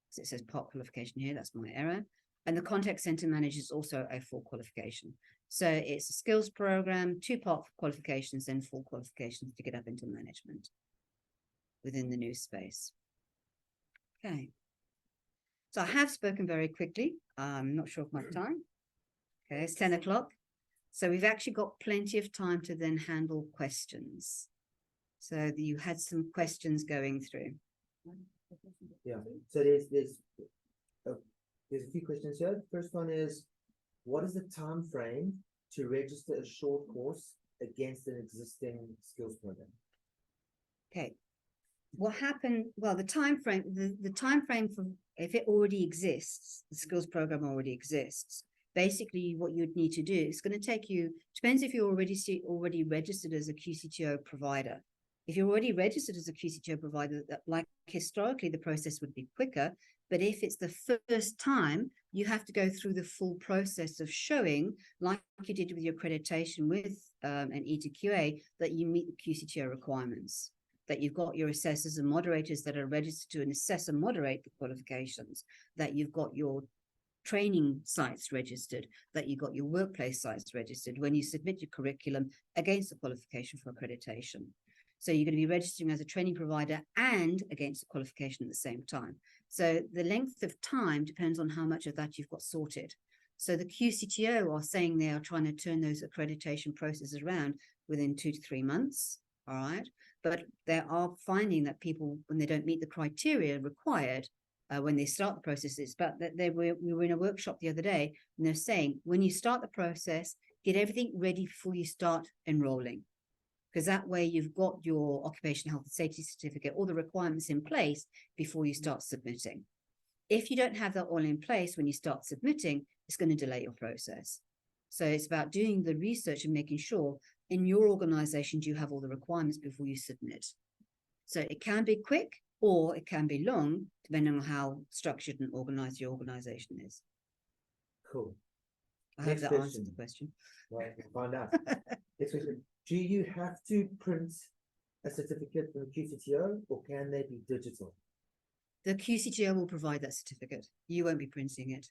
So it says part qualification here, that's my error. And the contact center manager is also a full qualification. So it's a skills program, 2 part qualifications, and full qualifications to get up into management within the new space. Okay. So I have spoken very quickly. I'm not sure of my time. Okay, it's 10 o'clock. So we've actually got plenty of time to then handle questions. So you had some questions going through. Yeah, so there's a few questions here. The first one is, what is the time frame to register a short course against an existing skills program? Okay. What happened? Well, the time frame, the time frame for if it already exists, the skills program already exists. Basically, what you'd need to do, it's going to take you, depends if you're already registered as a QCTO provider. If you're already registered as a QCTO provider, like historically, the process would be quicker. But if it's the first time, you have to go through the full process of showing, like you did with your accreditation with an ETQA, that you meet the QCTO requirements, that you've got your assessors and moderators that are registered to assess and moderate the qualifications, that you've got your training sites registered, that you've got your workplace sites registered when you submit your curriculum against the qualification for accreditation. So you're going to be registering as a training provider and against the qualification at the same time. So the length of time depends on how much of that you've got sorted. So the QCTO are saying they are trying to turn those accreditation processes around within 2 to 3 months. All right. But they are finding that people, when they don't meet the criteria required, when they start the processes, but we were in a workshop the other day, and they're saying, when you start the process, get everything ready before you start enrolling. Because that way you've got your occupational health and safety certificate, all the requirements in place before you start submitting. If you don't have that all in place when you start submitting, it's going to delay your process. So it's about doing the research and making sure in your organization you have all the requirements before you submit. So it can be quick or it can be long, depending on how structured and organized your organization is. Cool. I hope that answers the question. Well, we'll find out. Next question. Do you have to print a certificate from QCTO, or can they be digital? The QCTO will provide that certificate. You won't be printing it.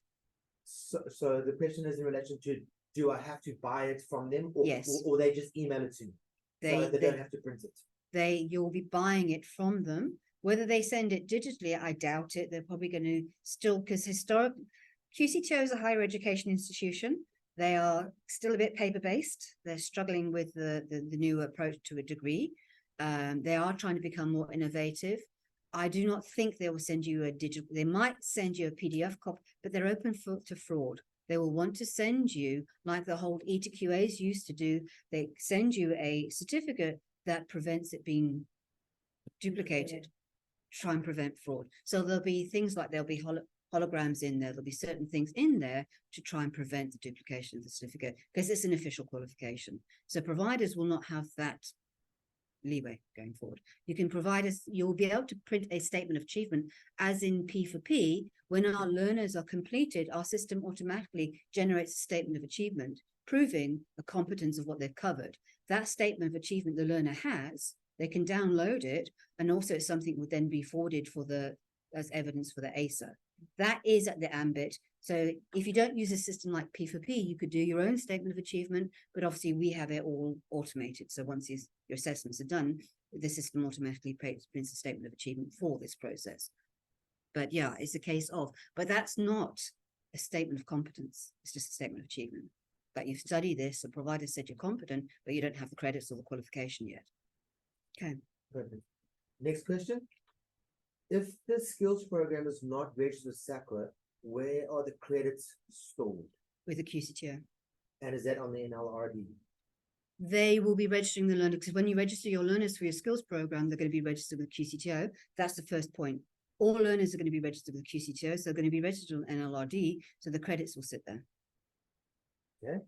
So the question is in relation to, do I have to buy it from them, or, Yes. or they just email it to me? They don't have to print it. You'll be buying it from them. Whether they send it digitally, I doubt it. They're probably going to still, because QCTO is a higher education institution. They are still a bit paper-based. They're struggling with the new approach to a degree. They are trying to become more innovative. I do not think they will send you a digital. They might send you a PDF copy, but they're open to fraud. They will want to send you, like the whole ETQAs used to do, they send you a certificate that prevents it being duplicated, try and prevent fraud. So there'll be things like there'll be holograms in there. There'll be certain things in there to try and prevent the duplication of the certificate, because it's an official qualification. So providers will not have that leeway going forward. You can provide us, you'll be able to print a statement of achievement, as in P4P. When our learners are completed, our system automatically generates a statement of achievement, proving the competence of what they've covered. That statement of achievement the learner has, they can download it, and also something would then be forwarded as evidence for the ASA. That is at the ambit. So if you don't use a system like P4P, you could do your own statement of achievement, but obviously we have it all automated. So once your assessments are done, the system automatically prints a statement of achievement for this process. But yeah, it's a case of, but that's not a statement of competence. It's just a statement of achievement. That you've studied this, the provider said you're competent, but you don't have the credits or the qualification yet. Okay. Perfect. Next question. If the skills program is not registered with SACRA, where are the credits stored? With the QCTO. And is that on the NLRD? They will be registering the learners, because when you register your learners for your skills program, they're going to be registered with QCTO. That's the first point. All learners are going to be registered with QCTO, so they're going to be registered on NLRD, so the credits will sit there. Okay.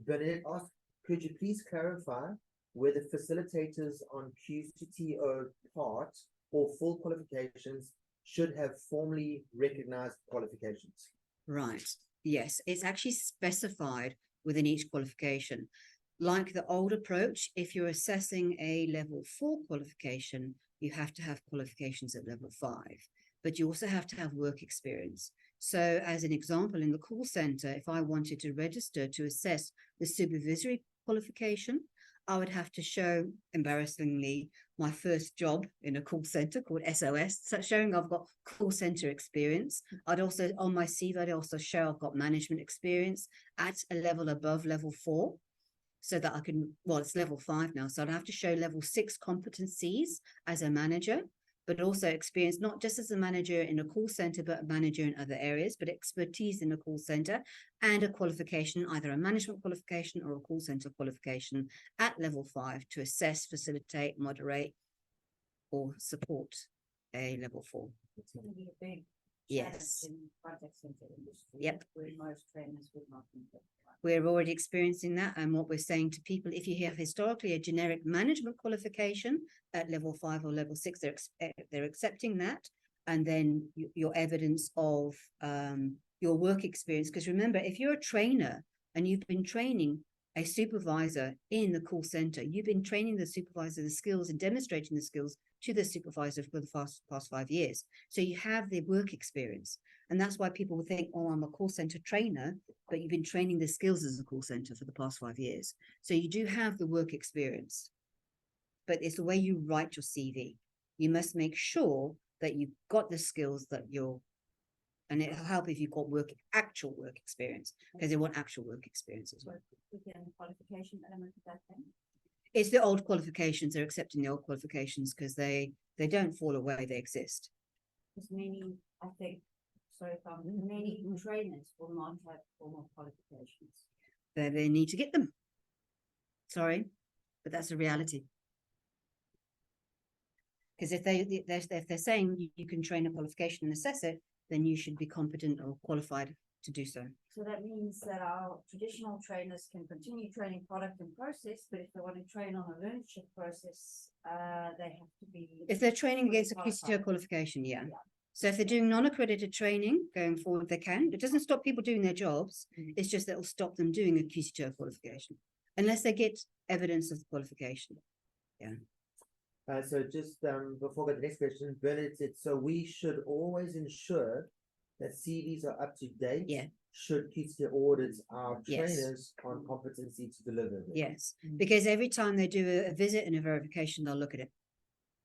Bernadette asked, could you please clarify whether facilitators on QCTO part or full qualifications should have formally recognized qualifications? Right. Yes, it's actually specified within each qualification. Like the old approach, if you're assessing a level 4 qualification, you have to have qualifications at level 5, but you also have to have work experience. So as an example, in the call center, if I wanted to register to assess the supervisory qualification, I would have to show, embarrassingly, my first job in a call center called SOS, so showing I've got call center experience. I'd also, on my CV, I'd also show I've got management experience at a level above level 4, so that I can, well, it's level 5 now, so I'd have to show level 6 competencies as a manager, but also experience, not just as a manager in a call center, but a manager in other areas, but expertise in a call center and a qualification, either a management qualification or a call center qualification at level 5 to assess, facilitate, moderate, or support a level 4. It's going to be a big Yes. challenge in contact center industry. Yep. Where most trainers would not be. We're already experiencing that, and what we're saying to people, if you have historically a generic management qualification at level 5 or level 6, they're accepting that, and then your evidence of your work experience. Because remember, if you're a trainer and you've been training a supervisor in the call center, you've been training the supervisor the skills and demonstrating the skills to the supervisor for the past 5 years. So you have the work experience. And that's why people will think, oh, I'm a call center trainer, but you've been training the skills as a call center for the past 5 years. So you do have the work experience, but it's the way you write your CV. You must make sure that you've got the skills that you're, and it'll help if you've got actual work experience, because they want actual work experience as well. Again, the qualification element of that thing. It's the old qualifications. They're accepting the old qualifications because they don't fall away. They exist. Because many, I think, many trainers will not have formal qualifications. They need to get them. Sorry, but that's a reality. Because if they're saying you can train a qualification and assess it, then you should be competent or qualified to do so. So that means that our traditional trainers can continue training product and process, but if they want to train on a learnership process, they have to be. If they're training against a QCTO qualification, yeah. So if they're doing non-accredited training going forward, they can. It doesn't stop people doing their jobs. It's just that it'll stop them doing a QCTO qualification unless they get evidence of the qualification. Yeah. So just before we go to the next question, Bernadette said, so we should always ensure that CVs are up to date. Yeah. Should QCTO audit our Yes. trainers on competency to deliver them. Yes, because every time they do a visit and a verification, they'll look at it.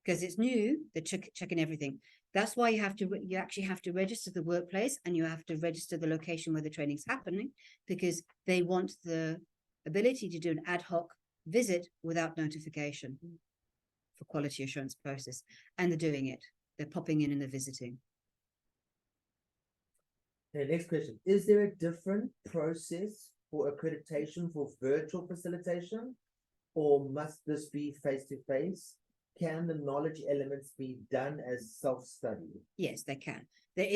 Because it's new, they're checking everything. That's why you actually have to register the workplace, and you have to register the location where the training's happening, because they want the ability to do an ad hoc visit without notification for quality assurance process. And they're doing it. They're popping in and they're visiting. Okay, next question. Is there a different process for accreditation for virtual facilitation, or must this be face-to-face? Can the knowledge elements be done as self-study? Yes, they can. There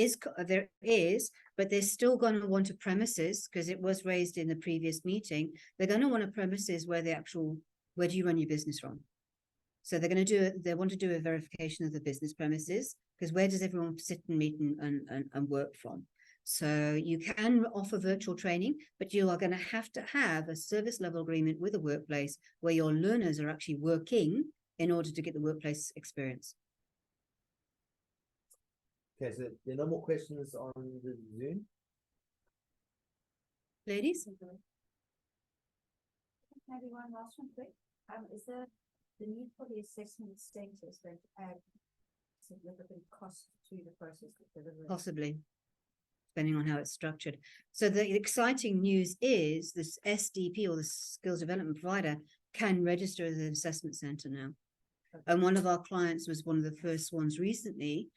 is, but they're still going to want a premises, because it was raised in the previous meeting. They're going to want a premises where where do you run your business from? So they're going to do it. They want to do a verification of the business premises, because where does everyone sit and meet and work from? So you can offer virtual training, but you are going to have a service level agreement with a workplace where your learners are actually working in order to get the workplace experience. Okay, so there are no more questions on the Zoom. Ladies? Maybe one last one quick. Is there the need for the assessment status going to add significant cost to the process of delivery? Possibly. depending on how it's structured. So the exciting news is this SDP, or the skills development provider, can register as an assessment center now. And one of our clients was one of the first ones recently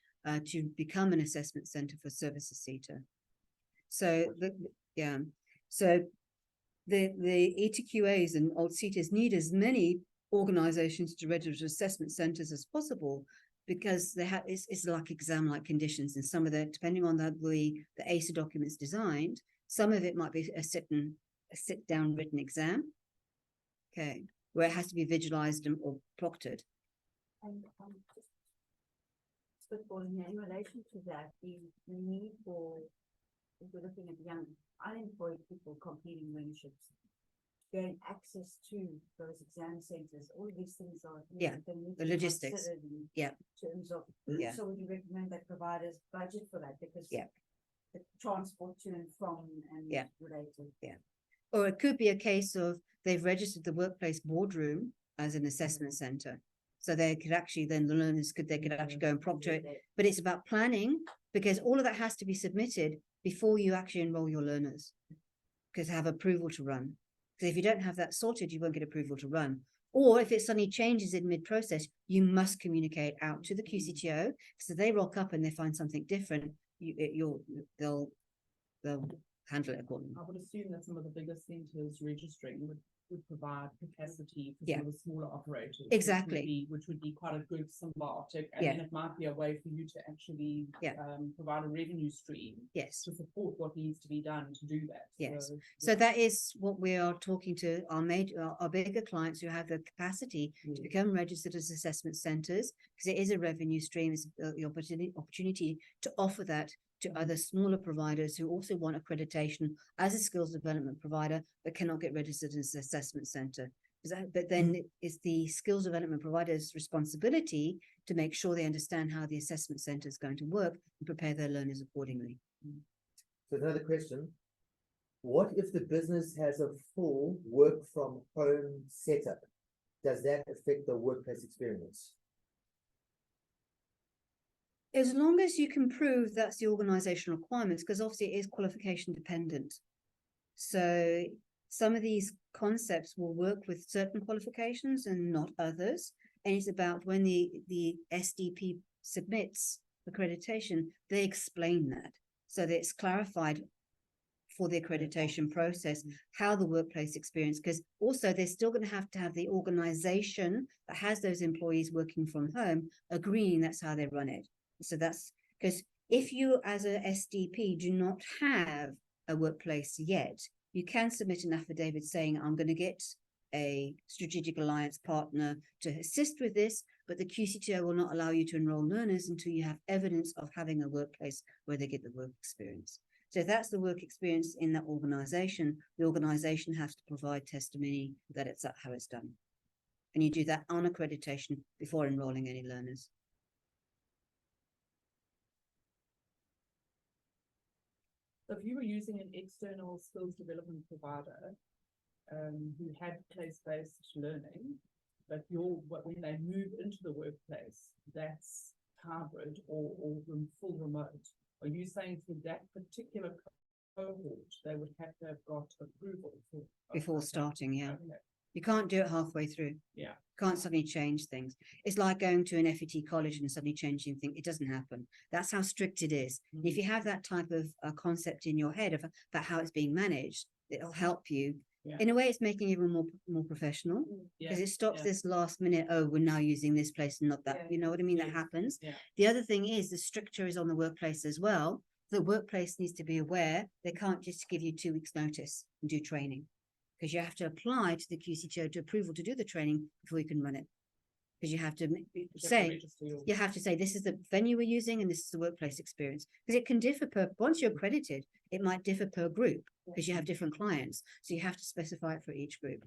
to become an assessment center for services CETA. So the ETQAs and old CETAs need as many organizations to register assessment centers as possible, because they have it's like exam-like conditions, and some of the, depending on the ACER documents designed, some of it might be a sit-down written exam, okay, where it has to be visualized or proctored. And just spitballing here, in relation to that, the need for, if we're looking at young unemployed people completing learnerships, gain access to those exam centers, all of these things are the logistics. In terms of, so would you recommend that providers budget for that, because the transport to and from and related? Or it could be a case of they've registered the workplace boardroom as an assessment center, so they could actually, then the learners could actually go and proctor it. But it's about planning, because all of that has to be submitted before you actually enroll your learners, because have approval to run. Because if you don't have that sorted, you won't get approval to run. Or if it suddenly changes in mid-process, you must communicate out to the QCTO. So they rock up and they find something different, they'll handle it accordingly. I would assume that some of the bigger centers registering would provide capacity for some of the smaller operators. Exactly. Which would be quite a good symbiotic, and then it might be a way for you to actually provide a revenue stream to support what needs to be done to do that. So that is what we are talking to our bigger clients who have the capacity to become registered as assessment centers, because it is a revenue stream. It's the opportunity to offer that to other smaller providers who also want accreditation as a skills development provider but cannot get registered as an assessment center. But then it's the skills development provider's responsibility to make sure they understand how the assessment center is going to work and prepare their learners accordingly. So another question: what if the business has a full work from home setup? Does that affect the workplace experience? As long as you can prove that's the organizational requirements, because obviously it is qualification dependent. So some of these concepts will work with certain qualifications and not others. And it's about when the SDP submits accreditation, they explain that. So that it's clarified for the accreditation process, how the workplace experience, because also they're still going to have the organization that has those employees working from home agreeing that's how they run it. So that's because if you as a SDP do not have a workplace yet, you can submit an affidavit saying, I'm going to get a strategic alliance partner to assist with this, but the QCTO will not allow you to enroll learners until you have evidence of having a workplace where they get the work experience. So if that's the work experience in that organization, the organization has to provide testimony that it's how it's done. And you do that on accreditation before enrolling any learners. So if you were using an external skills development provider who had place-based learning, but when they move into the workplace, that's hybrid or full remote, are you saying for that particular cohort, they would have to have got approval before starting? You can't do it halfway through. Can't suddenly change things. It's like going to an FET college and suddenly changing things. It doesn't happen. That's how strict it is. If you have that type of concept in your head about how it's being managed, it'll help you. In a way, it's making it even more professional, because it stops this last minute, oh, we're now using this place and not that. You know what I mean? That happens. The other thing is the stricture is on the workplace as well. The workplace needs to be aware they can't just give you 2 weeks notice and do training, because you have to apply to the QCTO to approval to do the training before you can run it. Because you have to say this is the venue we're using and this is the workplace experience, because it can differ once you're accredited, it might differ per group because you have different clients, so you have to specify it for each group.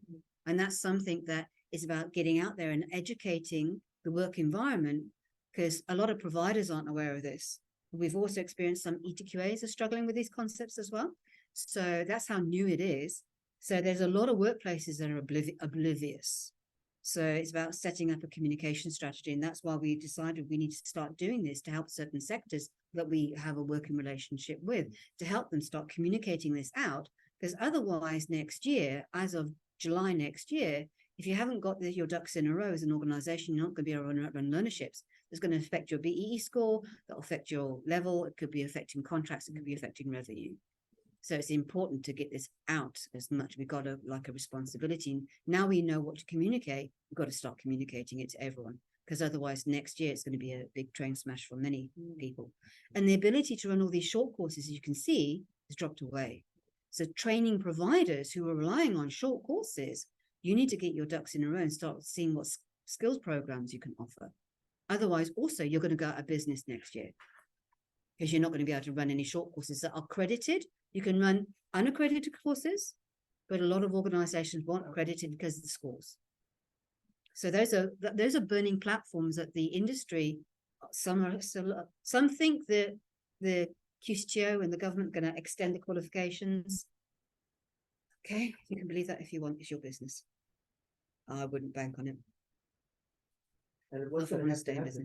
And that's something that is about getting out there and educating the work environment, because a lot of providers aren't aware of this. We've also experienced some ETQAs are struggling with these concepts as well, so that's how new it is. So there's a lot of workplaces that are oblivious. So it's about setting up a communication strategy. And that's why we decided we need to start doing this to help certain sectors that we have a working relationship with to help them start communicating this out. Because otherwise next year, as of July next year, if you haven't got your ducks in a row as an organization, you're not going to be able to run learnerships. It's going to affect your BEE score, that'll affect your level, it could be affecting contracts, it could be affecting revenue. So it's important to get this out as much. We've got a responsibility. Now we know what to communicate, we've got to start communicating it to everyone, because otherwise next year it's going to be a big train smash for many people. And the ability to run all these short courses, as you can see, has dropped away. So training providers who are relying on short courses, you need to get your ducks in a row and start seeing what skills programs you can offer. Otherwise, also, you're going to go out of business next year because you're not going to be able to run any short courses that are accredited. You can run unaccredited courses, but a lot of organizations want accredited because of the scores. So those are burning platforms that the industry, some think that the QCTO and the government are going to extend the qualifications. Okay, you can believe that if you want, it's your business. I wouldn't bank on it. And what's going to have to happen?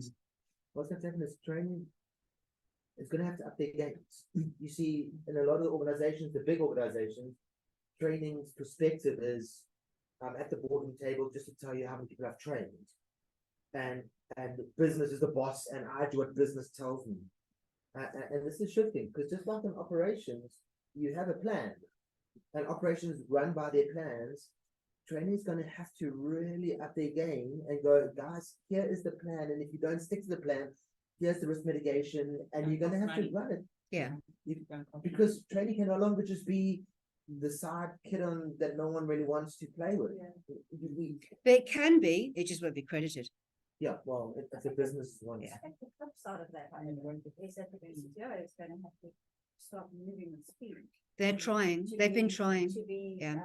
What's going to happen is training is going to have to update games. You see, in a lot of the organizations, the big organizations, training's perspective is at the boardroom table just to tell you how many people I've trained. And business is the boss, and I do what business tells me. And this is shifting, because just like in operations, you have a plan, and operations run by their plans. Training is going to have to really up their game and go, guys, here is the plan, and if you don't stick to the plan, here's the risk mitigation, and you're going to have to run it. Yeah. Because training can no longer just be the side kid on that no one really wants to play with. But it can be, it just won't be credited. Yeah, well, it's a business one. I think the flip side of that is that the QCTO is going to have to start moving with speed. They're trying. They've been trying. To be Yeah.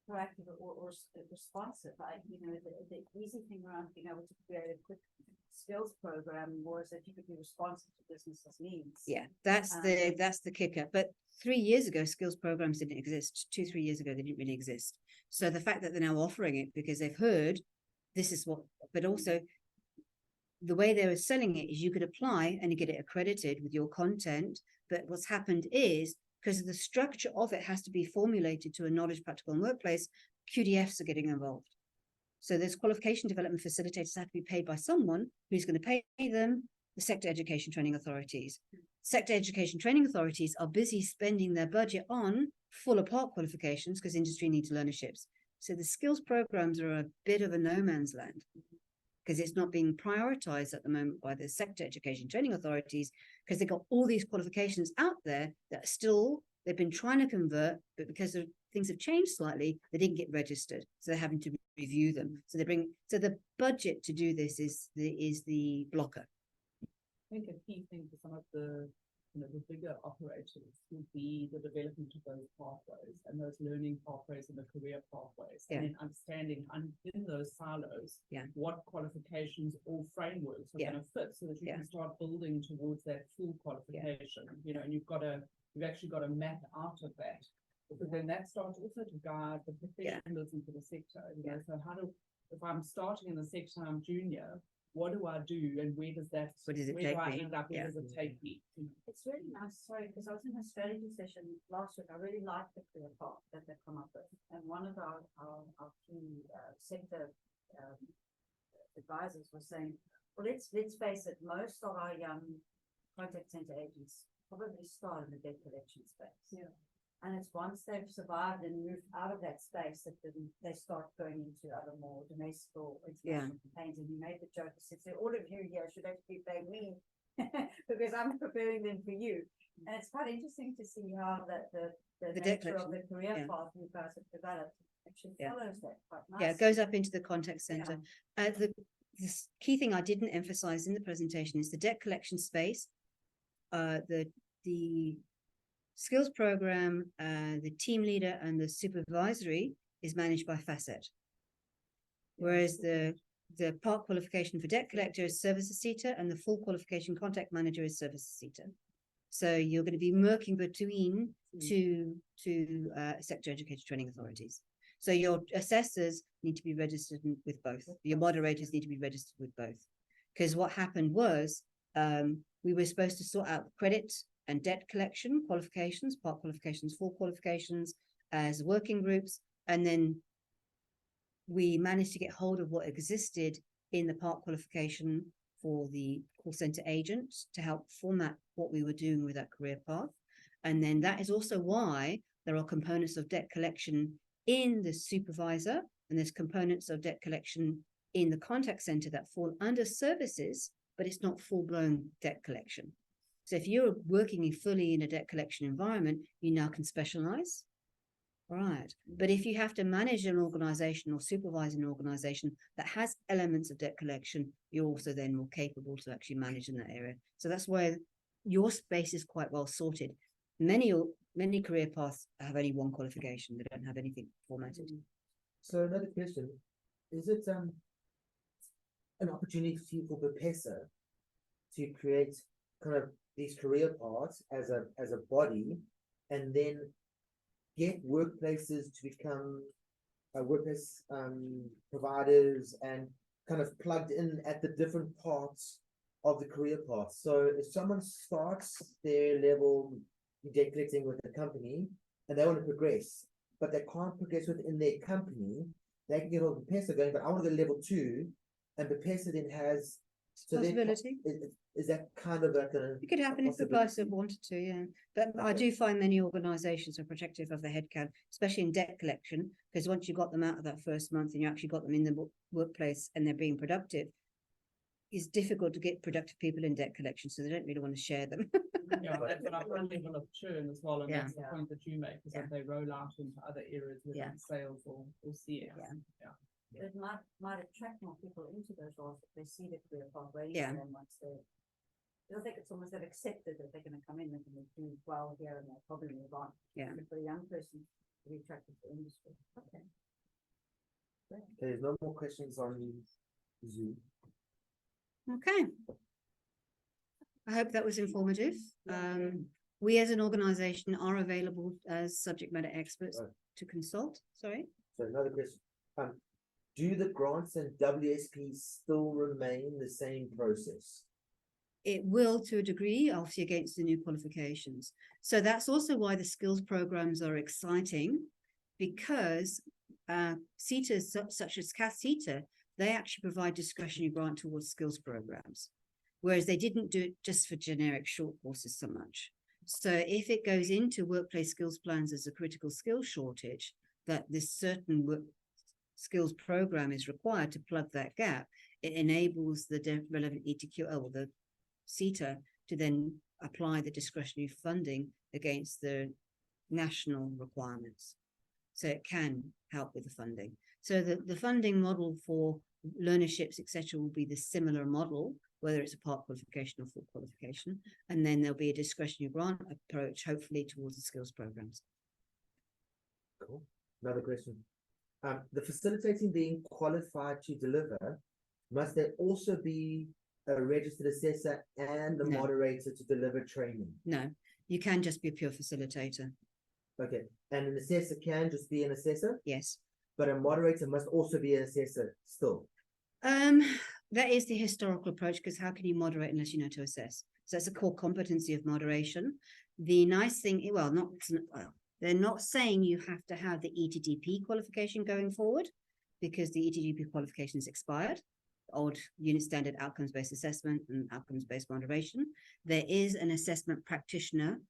Proactive or responsive. The easy thing around being able to create a quick skills program was that you could be responsive to business's needs. Yeah, that's the kicker. But 3 years ago, skills programs didn't exist. 2-3 years ago, they didn't really exist. So the fact that they're now offering it because they've heard this is what, but also the way they were selling it is you could apply and you get it accredited with your content. But what's happened is, because of the structure of it has to be formulated to a knowledge, practical, and workplace, QDFs are getting involved. So there's qualification development facilitators have to be paid by someone who's going to pay them, the sector education training authorities. Sector education training authorities are busy spending their budget on full apart qualifications because industry needs learnerships. So the skills programs are a bit of a no man's land because it's not being prioritized at the moment by the sector education training authorities because they've got all these qualifications out there that still they've been trying to convert, but because things have changed slightly, they didn't get registered. So they're having to review them. So the budget to do this is the blocker. I think a key thing for some of the the bigger operators would be the development of those pathways and those learning pathways and the career pathways, and then understanding in those silos what qualifications or frameworks are going to fit so that you can start building towards that full qualification. And you've actually got to map out of that, because then that starts also to guide the professionalism for the sector. So if I'm starting in the sector, I'm junior, what do I do, and where do I end up? Where does it take me? It's really nice, sorry, because I was in a strategy session last week. I really liked the career path that they've come up with. And one of our key sector advisors was saying, well, let's face it, most of our young contact center agents probably start in the debt collection space. Yeah. And it's once they've survived and moved out of that space that they start going into other more domestic or international campaigns. And you made the joke, I said, all of you here should actually pay me because I'm preparing them for you. And it's quite interesting to see how the nature of the career path you guys have developed actually follows that quite nicely. Yeah, it goes up into the contact center. The key thing I didn't emphasize in the presentation is the debt collection space. The skills program, the team leader and the supervisory is managed by Facet. Whereas the part qualification for debt collector is service assessor and the full qualification contact manager is service assessor. So you're going to be working between two sector education training authorities. So your assessors need to be registered with both. Your moderators need to be registered with both. Because what happened was we were supposed to sort out credit and debt collection qualifications, part qualifications, full qualifications as working groups. And then we managed to get hold of what existed in the part qualification for the call center agent to help format what we were doing with that career path. And then that is also why there are components of debt collection in the supervisor, and there's components of debt collection in the contact center that fall under services, but it's not full-blown debt collection. So if you're working fully in a debt collection environment, you now can specialize. Right. But if you have to manage an organization or supervise an organization that has elements of debt collection, you're also then more capable to actually manage in that area. So that's where your space is quite well sorted. Many career paths have only one qualification. They don't have anything formatted. So another question, is it an opportunity for P4PSA to create kind of these career paths as a body, and then get workplaces to become workplace providers and kind of plugged in at the different parts of the career path? So if someone starts their level debt collecting with the company and they want to progress, but they can't progress within their company, they can get all the P4PSA going, but I want to go level 2, and the P4PSA then has Possibility. Is that kind of like a... It could happen if the person wanted to, yeah. But I do find many organizations are protective of their headcount, especially in debt collection, because once you got them out of that first month and you actually got them in the workplace and they're being productive, it's difficult to get productive people in debt collection, so they don't really want to share them. Yeah, that's what I'm level of churn as well, and Yeah. that's the point that you make, is that they roll out into other areas within Yeah. sales or CS. Yeah. It might attract more people into those roles if they see the career path waiting Yeah. for them once I think it's almost that accepted that they're going to come in and do well here and they'll probably move on. Yeah. But for a young person to be attracted to industry. Okay. Okay, there's no more questions on Zoom. Okay. I hope that was informative. We as an organization are available as subject matter experts Right. to consult. Sorry. So another question. Do the grants and WSP still remain the same process? It will, to a degree, obviously against the new qualifications. So that's also why the skills programs are exciting, because CETAs such as CAS-CETA, they actually provide discretionary grant towards skills programs, whereas they didn't do it just for generic short courses so much. So if it goes into workplace skills plans as a critical skill shortage, that this certain work skills program is required to plug that gap, it enables the relevant ETQA or the CETA to then apply the discretionary funding against the national requirements. So it can help with the funding. So the funding model for learnerships, etc., will be the similar model, whether it's a part qualification or full qualification. And then there'll be a discretionary grant approach, hopefully towards the skills programs. Cool. Another question. The facilitating being qualified to deliver, must there also be a registered assessor and a No. moderator to deliver training? No, you can just be a pure facilitator. Okay, and an assessor can just be an assessor, Yes. but a moderator must also be an assessor still. That is the historical approach, because how can you moderate unless you know to assess? So that's a core competency of moderation. The nice thing, well, they're not saying you have to have the ETDP qualification going forward, because the ETDP qualification is expired. Old unit standard outcomes-based assessment and outcomes-based moderation. There is an assessment practitioner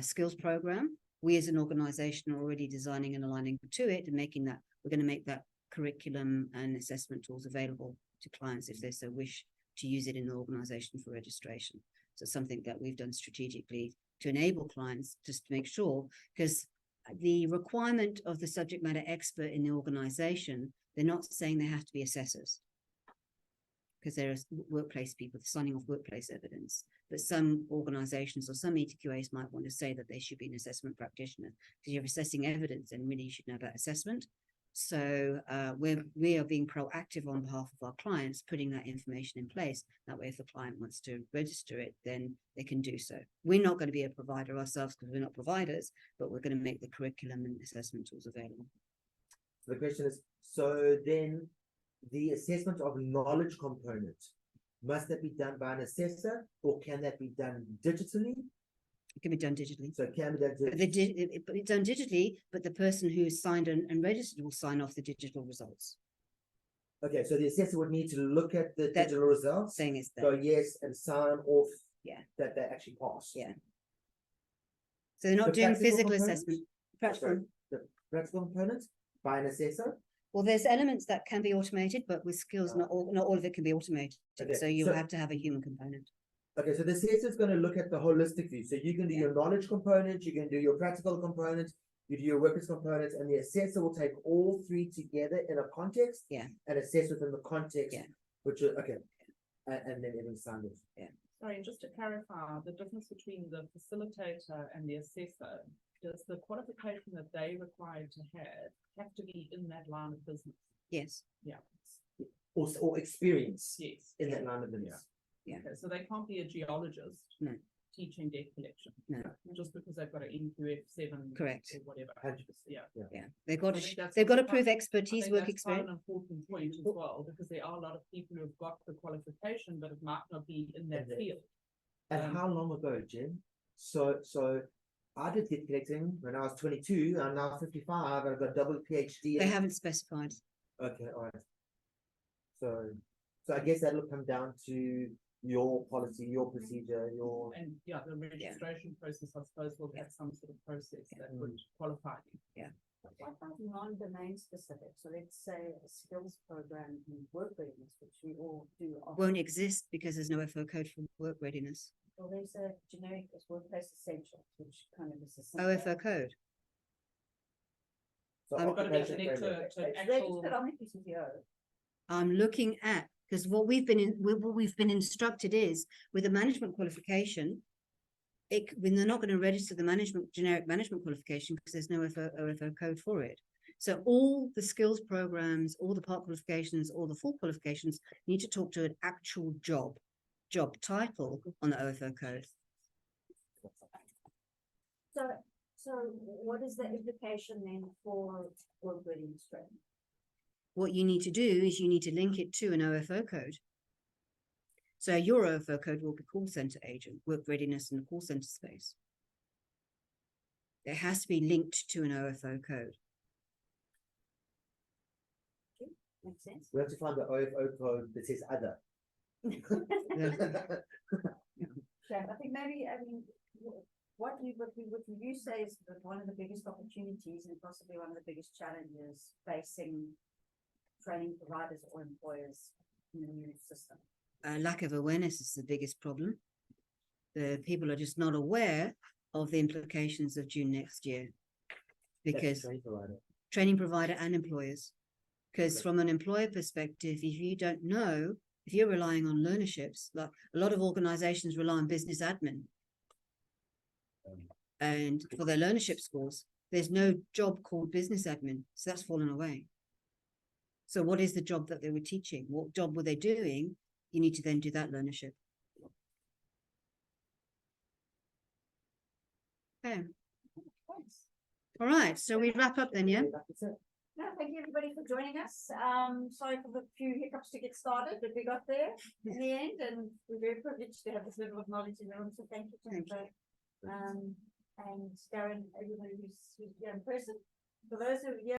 skills program. We as an organization are already designing and aligning to it and making that, we're going to make that curriculum and assessment tools available to clients if they so wish to use it in the organization for registration. So something that we've done strategically to enable clients just to make sure, because the requirement of the subject matter expert in the organization, they're not saying they have to be assessors, because there are workplace people signing off workplace evidence. But some organizations or some ETQAs might want to say that they should be an assessment practitioner, because you're assessing evidence and really you should know about assessment. So we are being proactive on behalf of our clients, putting that information in place. That way, if the client wants to register it, then they can do so. We're not going to be a provider ourselves because we're not providers, but we're going to make the curriculum and assessment tools available. The question is, so then the assessment of knowledge component, must that be done by an assessor or can that be done digitally? It can be done digitally. So it can be done But it's done digitally, but the person who is signed and registered will sign off the digital results. Okay, so the assessor would need to look at the That digital results, Saying is go that, yes, and sign off Yeah. that they actually passed. Yeah. so they're not The doing practical physical component? assessment. Practical. Sorry, the practical components by an assessor. Well, there's elements that can be automated, but with skills, not all of it can be automated. Okay, So you'll so- have to have a human component. Okay, so the assessor is going to look at the holistic view. So you can do your knowledge component, you can do your practical component, you do your workers components, and the assessor will take all three together in a context. Yeah. And assess within the context. Yeah. Which is okay. And then everything's signed off. Sorry, and just to clarify, the difference between the facilitator and the assessor, does the qualification that they require to have to be in that line of business? Yes. Yeah. Or experience Yes. in that line of business. Yeah. Okay, so they can't be a geologist. No. Teaching debt collection. No. Just because they've got an NQF7. Correct. Or whatever. 100%. Yeah. Yeah. They've got I to, think that's they've got to quite- prove I expertise, think work that's quite experience. an important point as well, because there are a lot of people who've got the qualification, but it might not be in that In that- field. And how long ago, Jen? So I did debt collecting when I was 22. I'm now 55. I've got double PhD. They haven't specified. Okay, all right. So I guess that'll come down to your policy, your procedure, your. And yeah, the registration process, I suppose, will have some sort of process that would qualify you. What about non-domain specific? So let's say a skills program in work readiness, which we all do. often. Won't exist because there's no FO code for work readiness. Well, there's a generic as workplace essentials, which kind of is a. OFO code. So I'm- Got to be occupation connected framework. to It's actual. registered on the QCTO. I'm looking at, because what we've been instructed is with a management qualification, when they're not going to register the generic management qualification because there's no OFO code for it. So all the skills programs, all the part qualifications, all the full qualifications need to talk to an actual job title on the OFO code. So what is the implication then for work readiness training? What you need to do is you need to link it to an OFO code. So your OFO code will be call center agent, work readiness in the call center space. It has to be linked to an OFO code. Makes sense? We have to find the OFO code that says other. Yeah, I think maybe, I mean, what you say is that one of the biggest opportunities and possibly one of the biggest challenges facing training providers or employers in the new system. Lack of awareness is the biggest problem. The people are just not aware of the implications of June next year. Because training provider and employers. Because from an employer perspective, if you don't know, if you're relying on learnerships, like a lot of organizations rely on business admin. And for their learnership scores, there's no job called business admin. So that's fallen away. So what is the job that they were teaching? What job were they doing? You need to then do that learnership. Okay. All right. So we wrap up then, yeah? No, thank you everybody for joining us. Sorry for the few hiccups to get started, but we got there in the end, and we're very privileged to have this level of knowledge in the room. So thank you, Jennifer. And Darryn, everybody who's here in person. For those who are here